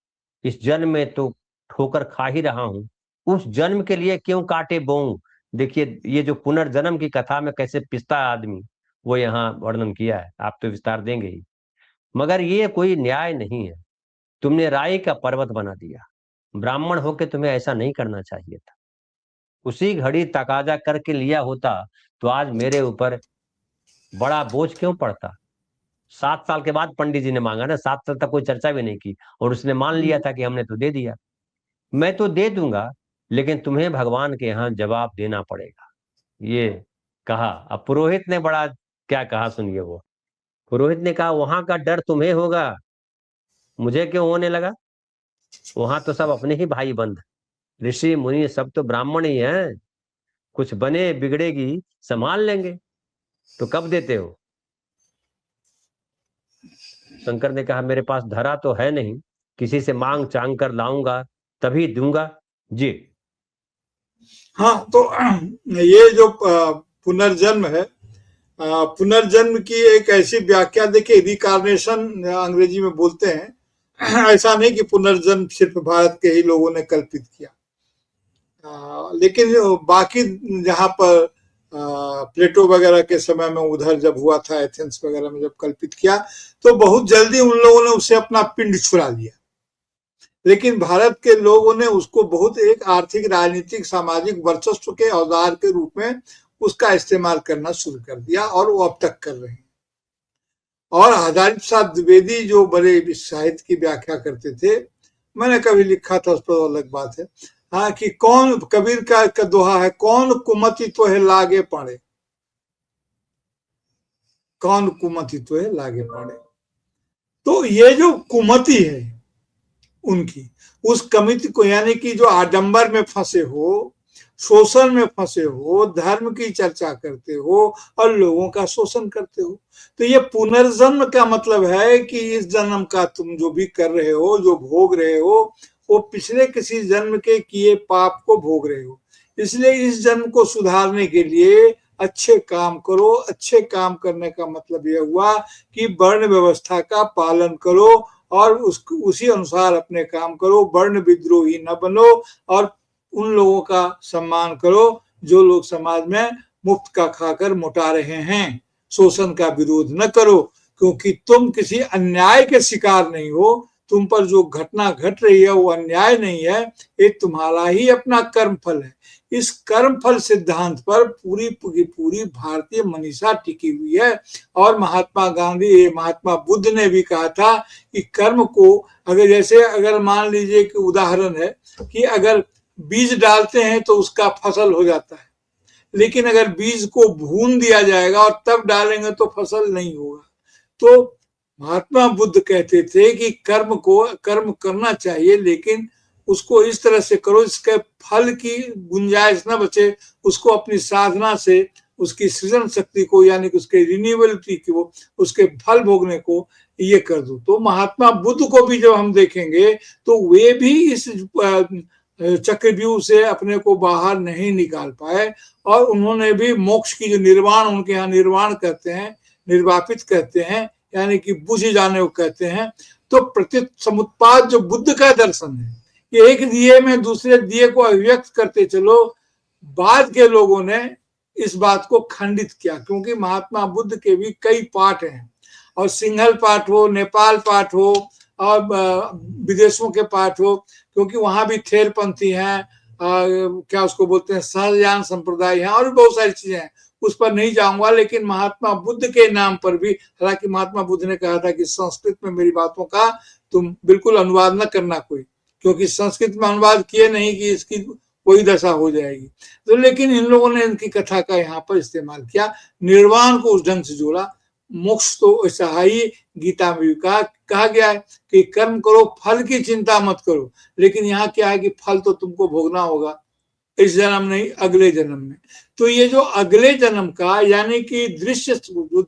इस जन्म में तो ठोकर खा ही रहा हूं, उस जन्म के लिए क्यों कांटे बोऊं? देखिए, ये जो पुनर्जन्म की कथा में कैसे पिसता आदमी, वो यहाँ वर्णन किया है। आप तो विस्तार देंगे ही, मगर ये कोई न्याय नहीं है। तुमने राई का पर्वत बना दिया। ब्राह्मण होके तुम्हें ऐसा नहीं करना चाहिए था। उसी घड़ी तकाजा करके लिया होता तो आज मेरे ऊपर बड़ा बोझ क्यों पड़ता? 7 साल के बाद पंडित जी ने मांगा ना, 7 साल तक कोई चर्चा भी नहीं की, और उसने मान लिया था कि हमने तो दे दिया। मैं तो दे दूंगा, लेकिन तुम्हें भगवान के यहाँ जवाब देना पड़ेगा, ये कहा। अब पुरोहित ने बड़ा क्या कहा सुनिए। वो पुरोहित ने कहा, वहां का डर तुम्हें होगा, मुझे क्यों होने लगा? वहां तो सब अपने ही भाई बंद, ऋषि मुनि सब तो ब्राह्मण ही हैं। कुछ बने बिगड़ेगी संभाल लेंगे, तो कब देते हो? शंकर ने कहा, मेरे पास धरा तो है नहीं, किसी से मांग चांग कर लाऊंगा तभी दूंगा जी। हाँ, तो ये जो पुनर्जन्म है, पुनर्जन्म की एक ऐसी व्याख्या देखिए, रिकार्नेशन अंग्रेजी में बोलते हैं। ऐसा नहीं कि पुनर्जन्म सिर्फ भारत के ही लोगों ने कल्पित किया। लेकिन बाकी जहाँ पर प्लेटो वगैरह के समय में उधर जब हुआ था, एथेंस वगैरह में जब कल्पित किया, तो बहुत जल्दी उन लोगों ने उससे अपना पिंड छुड़ा लिया। लेकिन भारत के लोगों ने उसको बहुत एक आर्थिक, राजनीतिक, सामाजिक वर्चस्व के औजार के रूप में उसका इस्तेमाल करना शुरू कर दिया, और वो अब तक कर रहे हैं। और हजारी प्रसाद द्विवेदी जो बड़े साहित्य की व्याख्या करते थे, मैंने कभी लिखा था, उस पर अलग बात है। हाँ, कि कौन, कबीर का दोहा है, कौन कुमति तो है लागे पड़े, कौन कुमति तो है लागे पड़े। तो ये जो कुमति है उनकी, उस कमिति को, यानी कि जो आडंबर में फंसे हो, शोषण में फंसे हो, धर्म की चर्चा करते हो और लोगों का शोषण करते हो, तो ये पुनर्जन्म का मतलब है कि इस जन्म का तुम जो भी कर रहे हो, जो भोग रहे हो, वो पिछले किसी जन्म के किए पाप को भोग रहे हो। इसलिए इस जन्म को सुधारने के लिए अच्छे काम करो। अच्छे काम करने का मतलब यह हुआ कि वर्ण व्यवस्था का पालन करो और उसी अनुसार अपने काम करो। वर्ण विद्रोही न बनो और उन लोगों का सम्मान करो जो लोग समाज में मुफ्त का खाकर मोटा रहे हैं। शोषण का विरोध न करो, क्योंकि तुम किसी अन्याय के शिकार नहीं हो। तुम पर जो घटना घट रही है वो अन्याय नहीं है, ये तुम्हारा ही अपना कर्म फल है। इस कर्म फल सिद्धांत पर पूरी पूरी भारतीय मनीषा टिकी हुई है। और महात्मा बुद्ध ने भी कहा था कि कर्म को, अगर जैसे अगर मान लीजिए कि उदाहरण है कि अगर बीज डालते हैं तो उसका फसल हो जाता है, लेकिन अगर बीज को भून दिया जाएगा और तब डालेंगे तो फसल नहीं होगा। तो महात्मा बुद्ध कहते थे कि कर्म करना चाहिए, लेकिन उसको इस तरह से करो जिसके फल की गुंजाइश न बचे। उसको अपनी साधना से उसकी सृजन शक्ति को, यानी कि उसके रिन्यूएबिलिटी को, उसके फल भोगने को ये कर दो। तो महात्मा बुद्ध को भी जब हम देखेंगे तो वे भी इस चक्रव्यूह से अपने को बाहर नहीं निकाल पाए, और उन्होंने भी मोक्ष की जो निर्वाण, उनके यहाँ निर्वाण कहते हैं, निर्वापित कहते हैं, यानी कि बुझ जाने को कहते हैं। तो प्रत्युत समुत्पाद जो बुद्ध का दर्शन है, कि एक दिए में दूसरे दिए को अभिव्यक्त करते चलो। बाद के लोगों ने इस बात को खंडित किया, क्योंकि महात्मा बुद्ध के भी कई पाठ हैं, और सिंहल पाठ हो, नेपाल पाठ हो, और विदेशों के पाठ हो, क्योंकि वहां भी थेरपंथी हैं, क्या उसको बोलते हैं, सहजान संप्रदाय है, और भी बहुत सारी चीजें हैं, उस पर नहीं जाऊंगा। लेकिन महात्मा बुद्ध के नाम पर भी, हालांकि महात्मा बुद्ध ने कहा था कि संस्कृत में मेरी बातों का तुम बिल्कुल अनुवाद न करना कोई, क्योंकि संस्कृत में अनुवाद किए नहीं कि इसकी कोई दशा हो जाएगी। तो लेकिन इन लोगों ने इनकी कथा का यहाँ पर इस्तेमाल किया, निर्वाण को उस ढंग से जोड़ा। मोक्ष तो ऐसा ही गीता में कहा गया है कि कर्म करो, फल की चिंता मत करो। लेकिन यहाँ क्या है कि फल तो तुमको भोगना होगा, इस जन्म नहीं, अगले जन्म में। तो ये जो अगले जन्म का, यानी कि दृश्य जो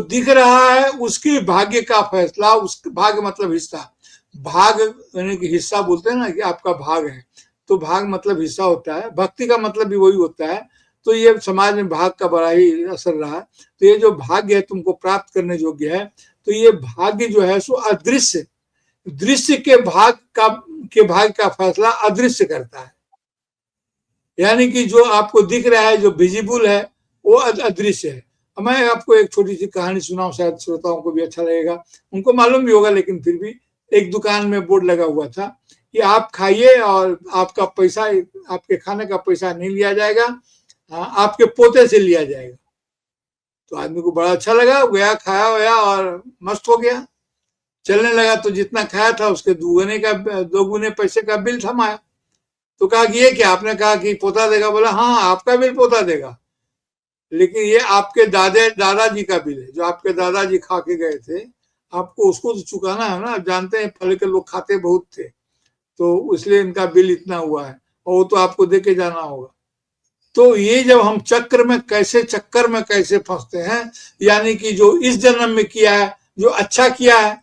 दिख रहा है उसके भाग्य का फैसला, उसके भाग्य मतलब हिस्सा, भाग यानी कि हिस्सा बोलते हैं ना, कि आपका भाग है, तो भाग मतलब हिस्सा होता है। भक्ति का मतलब भी वही होता है। तो ये समाज में भाग का बड़ा ही असर रहा है। तो ये जो भाग्य है तुमको प्राप्त करने योग्य है, तो ये भाग्य जो है सो अदृश्य, दृश्य के भाग का फैसला अदृश्य करता है। यानी कि जो आपको दिख रहा है, जो विजिबल है, वो अदृश्य है। मैं आपको एक छोटी सी कहानी सुनाऊं, शायद श्रोताओं को भी अच्छा लगेगा, उनको मालूम भी होगा, लेकिन फिर भी। एक दुकान में बोर्ड लगा हुआ था कि आप खाइए और आपका पैसा, आपके खाने का पैसा नहीं लिया जाएगा, आपके पोते से लिया जाएगा। तो आदमी को बड़ा अच्छा लगा, गया, खाया हुआ और मस्त हो गया। चलने लगा तो जितना खाया था उसके दोगुने पैसे का बिल थमाया। तो कहा कि ये क्या? आपने कहा कि पोता देगा। बोला हाँ, आपका बिल पोता देगा, लेकिन ये आपके दादाजी का बिल है, जो आपके दादाजी खा के गए थे, आपको उसको तो चुकाना है ना। जानते हैं पहले के लोग खाते बहुत थे, तो इसलिए इनका बिल इतना हुआ है, और वो तो आपको दे के जाना होगा। तो ये जब हम चक्कर में कैसे फंसते हैं, यानी कि जो इस जन्म में किया है, जो अच्छा किया है,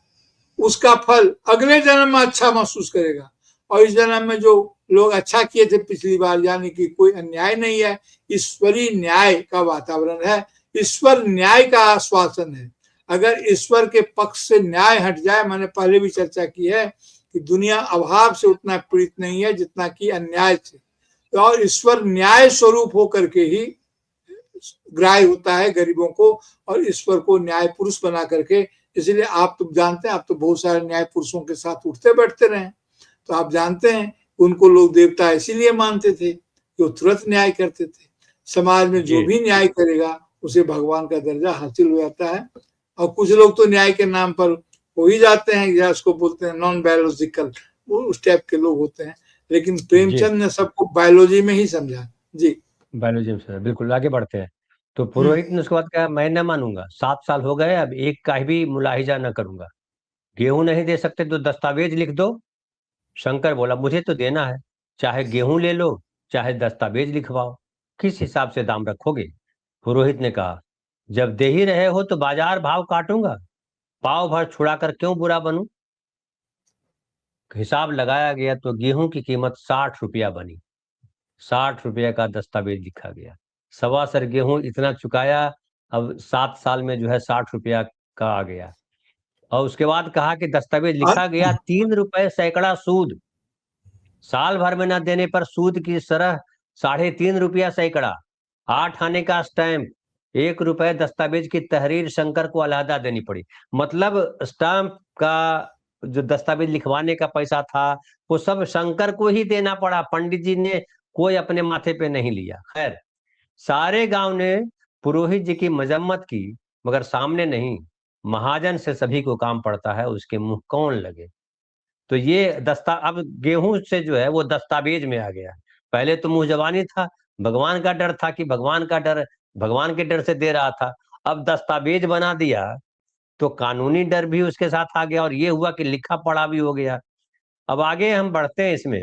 उसका फल अगले जन्म में अच्छा महसूस करेगा। और इस जन्म में जो लोग अच्छा किए थे पिछली बार, यानी कि कोई अन्याय नहीं है, ईश्वरीय न्याय का वातावरण है, ईश्वर न्याय का आश्वासन है। अगर ईश्वर के पक्ष से न्याय हट जाए, मैंने पहले भी चर्चा की है कि दुनिया अभाव से उतना पीड़ित नहीं है जितना कि अन्याय से, और ईश्वर न्याय स्वरूप होकर के ही ग्राह्य होता है गरीबों को, और ईश्वर को न्याय पुरुष बना करके। इसलिए आप तो जानते हैं, आप तो बहुत सारे न्याय पुरुषों के साथ उठते बैठते रहे, तो आप जानते हैं उनको लोग देवता इसीलिए मानते थे कि वो तुरंत न्याय करते थे। समाज में जो भी न्याय करेगा उसे भगवान का दर्जा हासिल हो जाता है। और कुछ लोग तो न्याय के नाम पर हो ही जाते हैं, या उसको बोलते हैं नॉन बायोलॉजिकल, वो उस टाइप के लोग होते हैं। लेकिन प्रेमचंद ने सबको बायोलॉजी में ही समझा। जी, बायोलॉजी में बिल्कुल आगे बढ़ते हैं। तो पुरोहित ने उसके बाद कहा, मैं न मानूंगा, 7 साल हो गए, अब एक का भी मुलाहिजा न करूंगा। गेहूं नहीं दे सकते तो दस्तावेज लिख दो। शंकर बोला, मुझे तो देना है, चाहे गेहूं ले लो चाहे दस्तावेज लिखवाओ, किस हिसाब से दाम रखोगे? पुरोहित ने कहा, जब दे ही रहे हो तो बाजार भाव काटूंगा, पाव भर छुड़ाकर क्यों बुरा बनूं? हिसाब लगाया गया तो गेहूं की कीमत 60 रुपया बनी। 60 रुपये का दस्तावेज लिखा गया। 1.25 सर गेहूं इतना चुकाया। अब 7 साल में जो है 60 रुपया का आ गया। और उसके बाद कहा कि दस्तावेज लिखा गया, 3 रुपए सैकड़ा सूद। साल भर में न देने पर सूद की शरह 3.5 रुपया सैकड़ा। 8 आने का स्टैंप, 1 रुपए दस्तावेज की तहरीर शंकर को अलहदा देनी पड़ी। मतलब स्टैंप का जो दस्तावेज लिखवाने का पैसा था वो सब शंकर को ही देना पड़ा, पंडित जी ने कोई अपने माथे पे नहीं लिया। खैर, सारे गांव ने पुरोहित जी की मजम्मत की, मगर सामने नहीं। महाजन से सभी को काम पड़ता है, उसके मुंह कौन लगे। तो ये अब गेहूं से जो है वो दस्तावेज में आ गया। पहले तो मुंह जबानी था, भगवान का डर था कि भगवान के डर से दे रहा था। अब दस्तावेज बना दिया तो कानूनी डर भी उसके साथ आ गया, और ये हुआ कि लिखा पढ़ा भी हो गया। अब आगे हम बढ़ते हैं इसमें।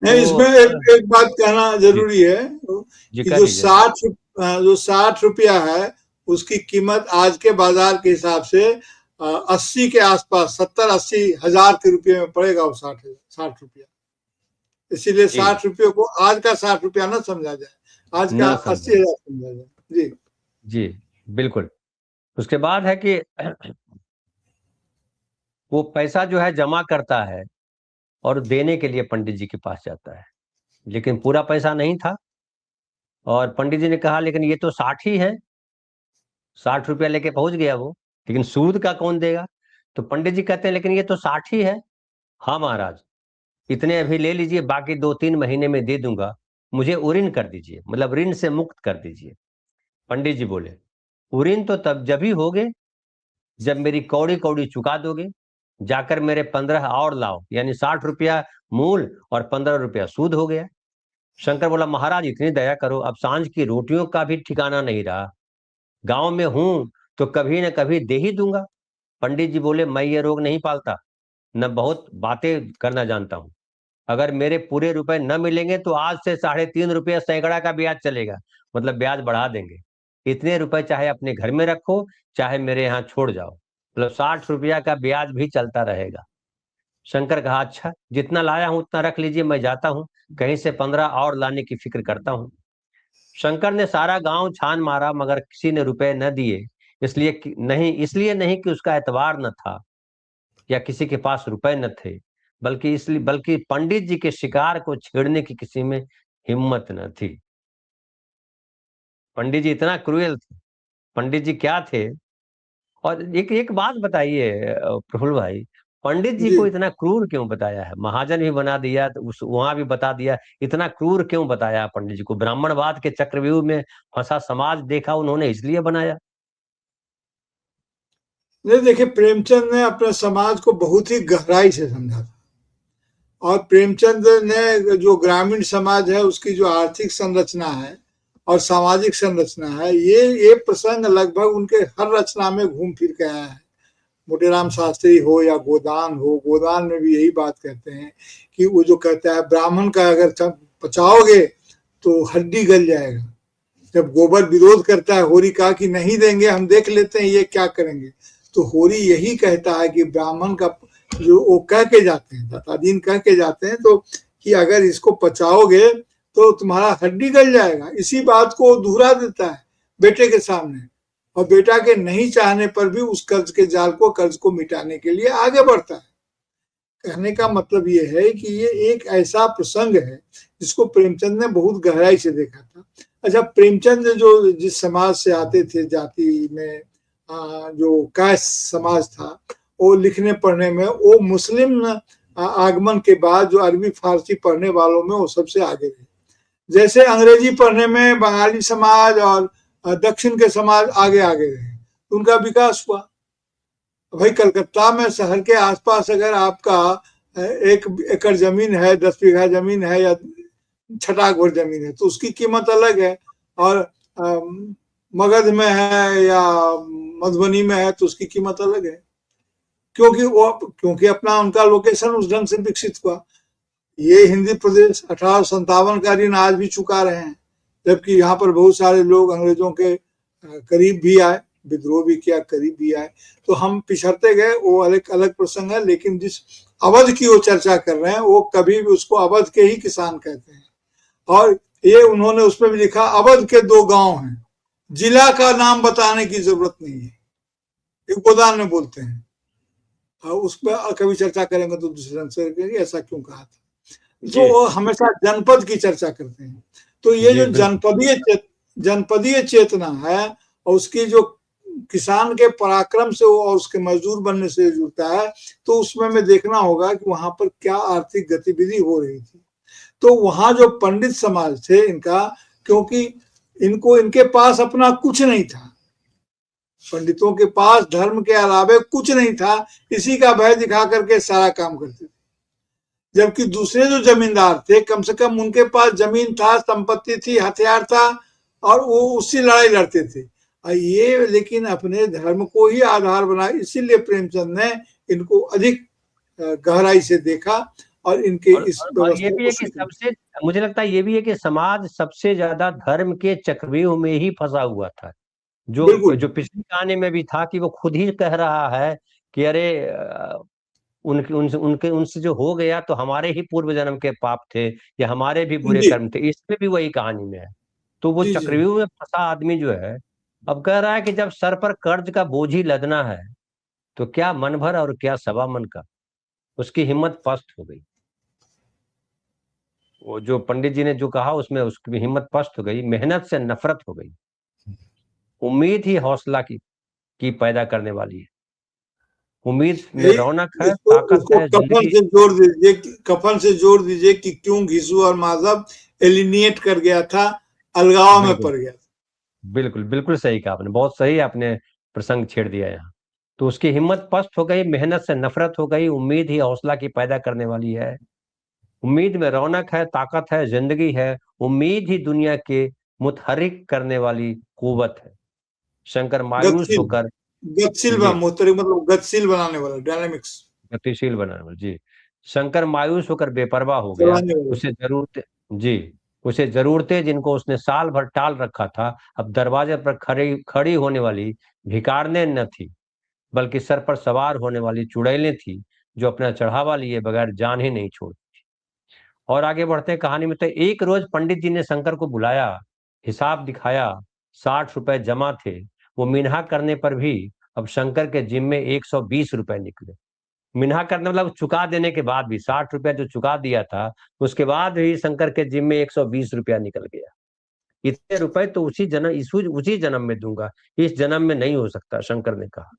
नहीं, इसमें तो एक बात कहना जी जरूरी है जी, कि कह दीजिए। जो 60 रुपया है उसकी कीमत आज के बाजार के हिसाब से 80 के आसपास, 70-80 हजार के रुपये में पड़ेगा वो 60 रुपया। इसीलिए जी 60 रुपये को आज का 60 रुपया ना समझा जाए, आज का न 80 हजार समझा जाए। जी जी, बिल्कुल। उसके बाद है कि वो पैसा जो है जमा करता है और देने के लिए पंडित जी के पास जाता है, लेकिन पूरा पैसा नहीं था। और पंडित जी ने कहा, लेकिन ये तो 60 ही है। 60 रुपया लेके पहुंच गया वो, लेकिन सूद का कौन देगा? तो पंडित जी कहते हैं, लेकिन ये तो 60 ही है। हाँ महाराज, इतने अभी ले लीजिए, बाकी 2-3 महीने में दे दूंगा। मुझे उऋण कर दीजिए, मतलब ऋण से मुक्त कर दीजिए। पंडित जी बोले, उऋण तो तब जब ही होगे जब मेरी कौड़ी कौड़ी चुका दोगे। जाकर मेरे 15 और लाओ, यानी 60 रुपया मूल और 15 रुपया सूद हो गया। शंकर बोला, महाराज इतनी दया करो, अब सांझ की रोटियों का भी ठिकाना नहीं रहा। गांव में हूं तो कभी न कभी दे ही दूंगा। पंडित जी बोले, मैं ये रोग नहीं पालता, न बहुत बातें करना जानता हूं। अगर मेरे पूरे रुपए न मिलेंगे तो आज से 3.5 रुपया सैकड़ा का ब्याज चलेगा, मतलब ब्याज बढ़ा देंगे। इतने रुपए चाहे अपने घर में रखो, चाहे मेरे यहाँ छोड़ जाओ, मतलब 60 रुपया का ब्याज भी चलता रहेगा। शंकर कहा, अच्छा, जितना लाया हूं उतना रख लीजिए, मैं जाता हूं, कहीं से 15 और लाने की फिक्र करता हूं। शंकर ने सारा गांव छान मारा, मगर किसी ने रुपए न दिए। इसलिए नहीं कि उसका एतबार न था या किसी के पास रुपए न थे, बल्कि पंडित जी के शिकार को छेड़ने की किसी में हिम्मत न थी। पंडित जी इतना क्रूएल थे। पंडित जी क्या थे? और एक एक बात बताइए प्रफुल्ल भाई, पंडित जी जी। को इतना क्रूर क्यों बताया है? महाजन भी बना दिया तो उस वहां भी बता दिया, इतना क्रूर क्यों बताया है पंडित जी को? ब्राह्मणवाद के चक्रव्यूह में फंसा समाज देखा उन्होंने, इसलिए बनाया। नहीं, देखिए, प्रेमचंद ने अपने समाज को बहुत ही गहराई से समझा था, और प्रेमचंद ने जो ग्रामीण समाज है उसकी जो आर्थिक संरचना है और सामाजिक संरचना है, ये प्रसंग लगभग उनके हर रचना में घूम फिर के आया है। मोटेराम शास्त्री हो या गोदान में भी यही बात कहते हैं कि वो जो कहता है ब्राह्मण का अगर पचाओगे तो हड्डी गल जाएगा। जब गोबर विरोध करता है होरी का कि नहीं देंगे, हम देख लेते हैं ये क्या करेंगे, तो होरी यही कहता है कि ब्राह्मण का जो वो कह के जाते हैं, दातादीन कह के जाते हैं, तो कि अगर इसको पचाओगे तो तुम्हारा हड्डी गल जाएगा। इसी बात को दोहरा देता है बेटे के सामने, और बेटा के नहीं चाहने पर भी उस कर्ज को मिटाने के लिए आगे बढ़ता है। कहने का मतलब ये है कि ये एक ऐसा प्रसंग है जिसको प्रेमचंद ने बहुत गहराई से देखा था। अच्छा, प्रेमचंद जो जिस समाज से आते थे, जाति में जो कैस्ट समाज था, वो लिखने पढ़ने में वो मुस्लिम आगमन के बाद जो अरबी फारसी पढ़ने वालों में वो सबसे आगे रहे। जैसे अंग्रेजी पढ़ने में बंगाली समाज और दक्षिण के समाज आगे आगे रहे, उनका विकास हुआ। भाई कलकत्ता में शहर के आसपास अगर आपका 1 एकड़ जमीन है, 10 बीघा जमीन है या छटाक भर जमीन है, तो उसकी कीमत अलग है। और मगध में है या मधुबनी में है तो उसकी कीमत अलग है, क्योंकि अपना उनका लोकेशन उस ढंग से विकसित हुआ। ये हिंदी प्रदेश 1857 का ऋण आज भी चुका रहे हैं, जबकि यहाँ पर बहुत सारे लोग अंग्रेजों के करीब भी आए, विद्रोह भी किया, करीब भी आए, तो हम पिछड़ते गए, वो अलग अलग प्रसंग है। लेकिन जिस अवध की वो चर्चा कर रहे हैं, वो कभी भी उसको अवध के ही किसान कहते हैं। और ये उन्होंने उसमें भी लिखा, अवध के 2 गांव हैं, जिला का नाम बताने की जरूरत नहीं है, एक गोदान में बोलते हैं। और उस पर कभी चर्चा करेंगे तो दूसरे ढंग से करेंगे, ऐसा क्यों कहा था। तो हमेशा जनपद की चर्चा करते हैं। तो ये जो जनपदीय चेतना है और उसकी जो किसान के पराक्रम से और उसके मजदूर बनने से जुड़ता है, तो उसमें हमें देखना होगा कि वहां पर क्या आर्थिक गतिविधि हो रही थी। तो वहां जो पंडित समाज थे इनका, क्योंकि इनके पास अपना कुछ नहीं था, पंडितों के पास धर्म के अलावे कुछ नहीं था, इसी का भय दिखा करके सारा काम करते थे। जबकि दूसरे जो जमींदार थे, कम से कम उनके पास जमीन था, संपत्ति थी, हथियार था, और वो उससे लड़ाई लड़ते थे। ये लेकिन अपने धर्म को ही आधार बना, इसीलिए प्रेमचंद ने इनको अधिक गहराई से देखा और इनके इस ये भी है कि सबसे, मुझे लगता है ये भी है कि समाज सबसे ज्यादा धर्म के चक्रव्यूह में ही फंसा हुआ था। जो पिछली कहानी में भी था कि वो खुद ही कह रहा है कि अरे उनसे जो हो गया तो हमारे ही पूर्व जन्म के पाप थे या हमारे भी बुरे कर्म थे, इसमें भी वही कहानी में है। तो वो चक्रव्यूह में फंसा आदमी जो है, अब कह रहा है कि जब सर पर कर्ज का बोझ ही लदना है तो क्या मन भर और क्या सवा मन का, उसकी हिम्मत पस्त हो गई। वो जो पंडित जी ने जो कहा उसमें उसकी हिम्मत पस्त हो गई, मेहनत से नफरत हो गई। उम्मीद ही हौसला की पैदा करने वाली है। उम्मीद में रौनक है, ताकत है, कफन से जोड़ दीजिए, कफन से जोड़ दीजिए कि क्यों घिसू और माधव एलिनिएट कर गया था, अलगाव में पड़ गया। बिल्कुल बिल्कुल सही कहा आपने, बहुत सही आपने प्रसंग छेड़ दिया यहाँ। तो उसकी हिम्मत पस्त हो गई, मेहनत से नफरत हो गई, उम्मीद ही हौसला की पैदा करने वाली है। उम्मीद में रौनक है, ताकत है, जिंदगी है, उम्मीद ही दुनिया के मुतहरिक करने वाली कुव्वत है। शंकर मायूस होकर, गतिशील मतलब गतिशील बनाने वाला, डायनामिक्स, गतिशील बनाने वाला जी। शंकर मायूस होकर बेपरवाह हो गया। उसे जरूरतें जिनको उसने साल भर टाल रखा था, अब दरवाजे पर खड़ी होने वाली भिखारने न थी, बल्कि सर पर सवार होने वाली चुड़ैलें थी, जो अपना चढ़ावा लिए बगैर जान ही नहीं छोड़ती। और आगे बढ़ते हैं कहानी में। तो एक रोज पंडित जी ने शंकर को बुलाया, हिसाब दिखाया, 60 रुपए जमा थे। वो मिन्हा करने पर भी अब शंकर के जिम्मे 120 रुपए निकले। मिन्हा करने मतलब चुका देने के बाद भी, 60 रुपया जो चुका दिया था उसके बाद भी शंकर के जिम्मे 120 रुपया निकल गया। इतने रुपए तो उसी जन्म में दूंगा, इस जन्म में नहीं हो सकता, शंकर ने कहा।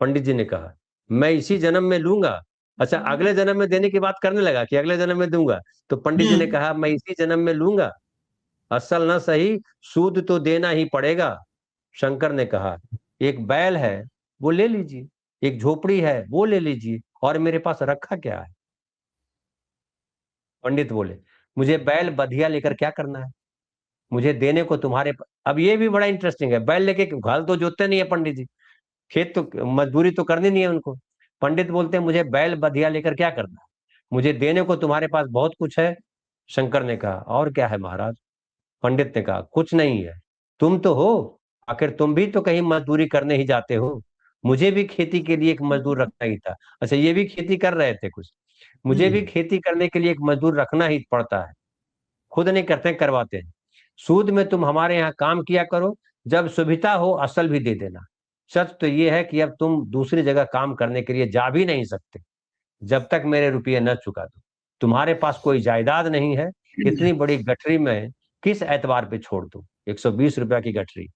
पंडित जी ने कहा मैं इसी जन्म में लूंगा। अच्छा, अगले जन्म में देने की बात करने लगा कि अगले जन्म में दूंगा, तो पंडित जी ने कहा मैं इसी जन्म में लूंगा, असल ना सही सूद तो देना ही पड़ेगा। शंकर ने कहा एक बैल है वो ले लीजिए, एक झोपड़ी है वो ले लीजिए, और मेरे पास रखा क्या है। पंडित बोले मुझे बैल बधिया लेकर क्या करना है, मुझे देने को तुम्हारे अब ये भी बड़ा इंटरेस्टिंग है, बैल लेके हल तो जोतते नहीं है पंडित जी, खेत तो मजदूरी तो करनी नहीं है उनको। पंडित बोलते हैं मुझे बैल बधिया लेकर क्या करना है, मुझे देने को तुम्हारे पास बहुत कुछ है। शंकर ने कहा और क्या है महाराज। पंडित ने कहा कुछ नहीं है, तुम तो हो, आखिर तुम भी तो कहीं मजदूरी करने ही जाते हो, मुझे भी खेती के लिए एक मजदूर रखना ही था। अच्छा, ये भी खेती कर रहे थे कुछ, मुझे भी खेती करने के लिए एक मजदूर रखना ही पड़ता है, खुद नहीं करते करवाते हैं। सूद में तुम हमारे यहाँ काम किया करो, जब सुविधा हो असल भी दे देना। सच तो ये है कि अब तुम दूसरी जगह काम करने के लिए जा भी नहीं सकते, जब तक मेरे रुपये न चुका दो। तुम्हारे पास कोई जायदाद नहीं है, इतनी बड़ी गठरी में किस एतबार पे छोड़ दूं? 120 रुपया की गठरी,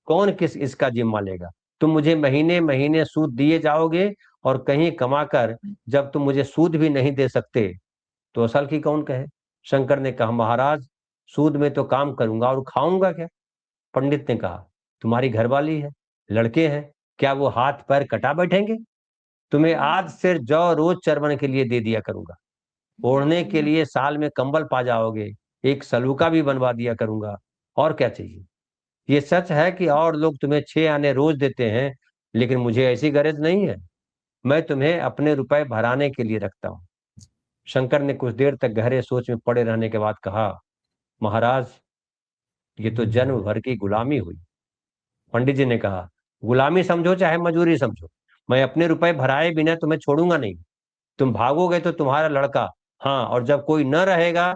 कौन किस इसका जिम्मा लेगा? तुम मुझे महीने महीने सूद दिए जाओगे, और कहीं कमाकर जब तुम मुझे सूद भी नहीं दे सकते तो असल की कौन कहे? शंकर ने कहा, महाराज, सूद में तो काम करूंगा और खाऊंगा क्या? पंडित ने कहा, तुम्हारी घरवाली है, लड़के हैं, क्या वो हाथ पैर कटा बैठेंगे? तुम्हें आज से जौ रोज चरवन के लिए दे दिया करूंगा, ओढ़ने के लिए साल में कंबल पा जाओगे, एक सलूका भी बनवा दिया करूंगा, और क्या चाहिए? ये सच है कि और लोग तुम्हें 6 आने रोज देते हैं, लेकिन मुझे ऐसी गरज नहीं है। मैं तुम्हें अपने रुपए भराने के लिए रखता हूँ। शंकर ने कुछ देर तक गहरे सोच में पड़े रहने के बाद कहा, महाराज, ये तो जन्म भर की गुलामी हुई। पंडित जी ने कहा, गुलामी समझो चाहे मजूरी समझो, मैं अपने रुपए भराए बिना तुम्हें छोड़ूंगा नहीं। तुम भागोगे तो तुम्हारा लड़का, हाँ, और जब कोई न रहेगा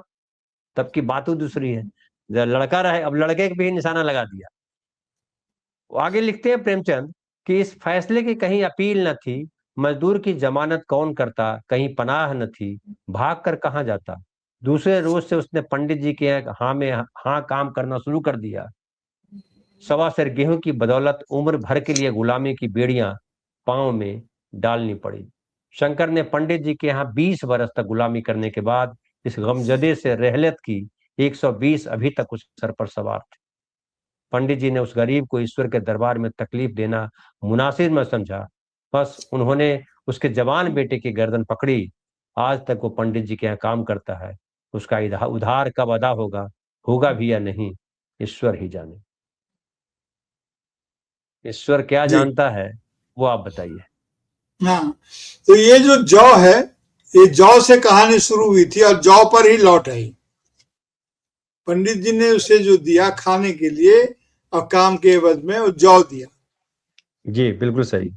तब की बात दूसरी है। जब लड़का रहे, अब लड़के पे भी निशाना लगा दिया। वो आगे लिखते हैं प्रेमचंद कि इस फैसले की कहीं अपील न थी, मजदूर की जमानत कौन करता, कहीं पनाह न थी, भाग कर कहाँ जाता। दूसरे रोज से उसने पंडित जी के हाँ में हाँ काम करना शुरू कर दिया। 1.25 सेर गेहूं की बदौलत उम्र भर के लिए गुलामी की बेड़ियां पांव में डालनी पड़ी। शंकर ने पंडित जी के यहाँ 20 बरस तक गुलामी करने के बाद इस गमजदे से रहलत की 120 अभी तक उस सर पर सवार थे। पंडित जी ने उस गरीब को ईश्वर के दरबार में तकलीफ देना मुनासिब न समझा। बस उन्होंने उसके जवान बेटे की गर्दन पकड़ी। आज तक वो पंडित जी के यहाँ काम करता है। उसका उधार कब अदा होगा, होगा भी या नहीं, ईश्वर ही जाने। ईश्वर क्या जी जानता है, वो आप बताइए। हाँ, तो ये जो जौ है, ये जौ से कहानी शुरू हुई थी और जौ पर ही लौट आई। पंडित जी ने उसे जो दिया खाने के लिए और काम के एवज में वो जौ दिया, जी बिल्कुल सही।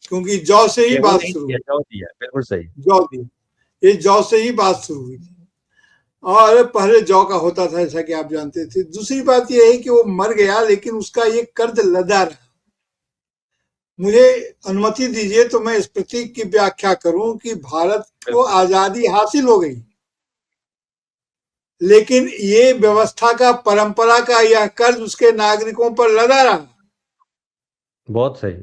क्योंकि जौ से ही गेहूं बात नहीं शुरू दिया, हुई। जौ दिया, बिल्कुल सही। जौ दी, ये जौ से ही बात शुरू हुई थी। और पहले जौ का होता था, ऐसा कि आप जानते थे। दूसरी बात यह है कि वो मर गया, लेकिन उसका ये कर्ज लदा रहा। मुझे अनुमति दीजिए तो मैं इस प्रतीक की व्याख्या करूं कि भारत को आजादी हासिल हो गई, लेकिन ये व्यवस्था का, परंपरा का यह कर्ज उसके नागरिकों पर लदा रहा। बहुत सही।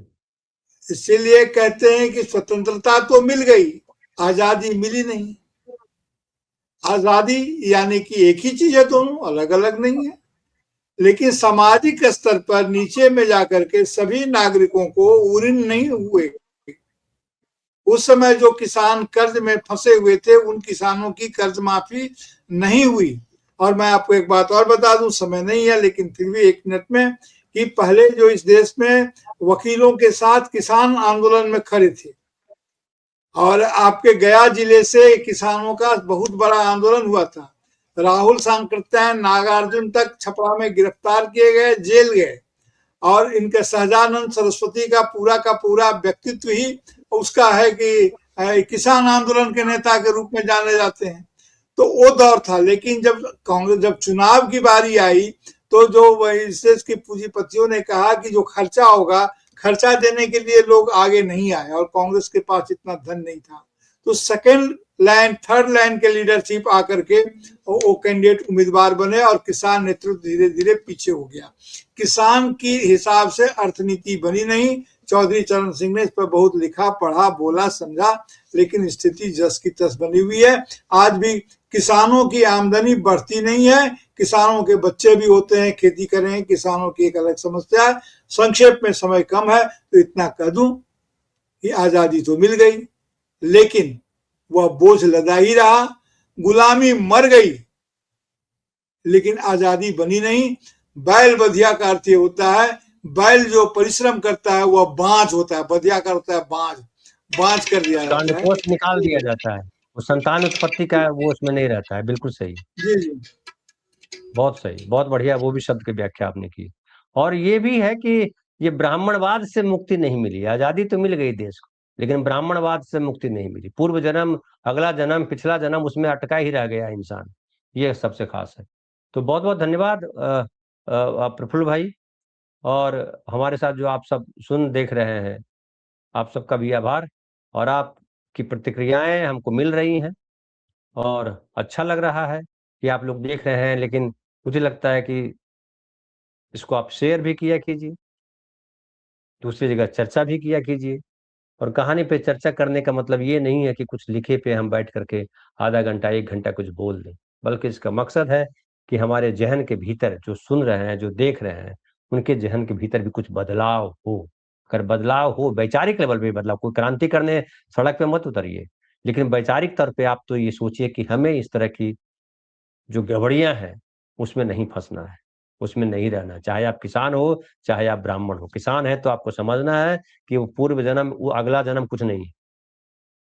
इसीलिए कहते हैं कि स्वतंत्रता तो मिल गई, आजादी मिली नहीं। आजादी यानी कि एक ही चीज है, दोनों अलग अलग नहीं है। लेकिन सामाजिक स्तर पर नीचे में जाकर के सभी नागरिकों को उऋण नहीं हुए। उस समय जो किसान कर्ज में फंसे हुए थे, उन किसानों की कर्ज माफी नहीं हुई। और मैं आपको एक बात और बता दूं, समय नहीं है लेकिन फिर भी 1 मिनट में, कि पहले जो इस देश में वकीलों के साथ किसान आंदोलन में खड़े थे, और आपके गया जिले से किसानों का बहुत बड़ा आंदोलन हुआ था। राहुल सांकृत्यायन, नागार्जुन तक छपरा में गिरफ्तार किए गए, जेल गए। और इनके सहजानंद सरस्वती का पूरा व्यक्तित्व ही उसका है कि किसान आंदोलन के नेता के रूप में जाने जाते हैं। तो वो दौर था। लेकिन जब कांग्रेस, जब चुनाव की बारी आई, तो जो इस देश के पूंजीपतियों ने कहा कि जो खर्चा होगा, खर्चा देने के लिए लोग आगे नहीं आए, और कांग्रेस के पास इतना धन नहीं था। तो सेकेंड लाइन, थर्ड लाइन के लीडरशिप आकर के वो कैंडिडेट उम्मीदवार बने, और किसान नेतृत्व धीरे धीरे पीछे हो गया। किसान की हिसाब से अर्थनीति बनी नहीं। चौधरी चरण सिंह ने इस पर बहुत लिखा, पढ़ा, बोला, समझा, लेकिन स्थिति जस की तस बनी हुई है। आज भी किसानों की आमदनी बढ़ती नहीं है। किसानों के बच्चे भी होते हैं, खेती करें, किसानों की एक अलग समस्या है। संक्षेप में समय कम है तो इतना कह दूं कि आजादी तो मिल गई, लेकिन वह बोझ लदा ही रहा। गुलामी मर गई, लेकिन आजादी बनी नहीं। बैल बधिया का अर्थ होता है, बैल जो परिश्रम करता है वह बांझ होता है, बधिया का होता है बांझ, बांझ कर दिया जाता है। कांडकोष निकाल दिया जाता है, वो संतान उत्पत्ति का वो उसमें नहीं रहता है। बिल्कुल सही, जी जी बहुत सही, बहुत बढ़िया, वो भी शब्द की व्याख्या आपने की। और ये भी है कि ये ब्राह्मणवाद से मुक्ति नहीं मिली। आजादी तो मिल गई देश को, लेकिन ब्राह्मणवाद से मुक्ति नहीं मिली। पूर्व जन्म, अगला जन्म, पिछला जन्म, उसमें अटका ही रह गया इंसान। ये सबसे खास है। तो बहुत बहुत धन्यवाद प्रफुल्ल भाई, और हमारे साथ जो आप सब सुन देख रहे हैं, आप सबका भी आभार। और आप की प्रतिक्रियाएं हमको मिल रही हैं और अच्छा लग रहा है कि आप लोग देख रहे हैं, लेकिन मुझे लगता है कि इसको आप शेयर भी किया कीजिए, दूसरी जगह चर्चा भी किया कीजिए। और कहानी पे चर्चा करने का मतलब ये नहीं है कि कुछ लिखे पे हम बैठ करके आधा घंटा 1 घंटा कुछ बोल दें, बल्कि इसका मकसद है कि हमारे जहन के भीतर जो सुन रहे हैं, जो देख रहे हैं, उनके जहन के भीतर भी कुछ बदलाव हो। अगर बदलाव हो, वैचारिक लेवल पे बदलाव, कोई क्रांति करने सड़क पे मत उतरिए, लेकिन वैचारिक तौर पे आप तो ये सोचिए कि हमें इस तरह की जो गड़बड़ियां हैं उसमें नहीं फंसना है, उसमें नहीं रहना। चाहे आप किसान हो, चाहे आप ब्राह्मण हो। किसान है तो आपको समझना है कि वो पूर्व जन्म, वो अगला जन्म कुछ नहीं है।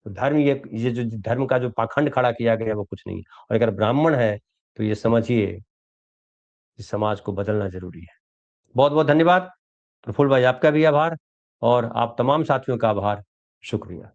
तो धर्म, ये जो धर्म का जो पाखंड खड़ा किया गया वो कुछ नहीं है। और अगर ब्राह्मण है तो ये समझिए कि समाज को बदलना जरूरी है। बहुत बहुत धन्यवाद प्रफुल्ल भाई, आपका भी आभार और आप तमाम साथियों का आभार, शुक्रिया।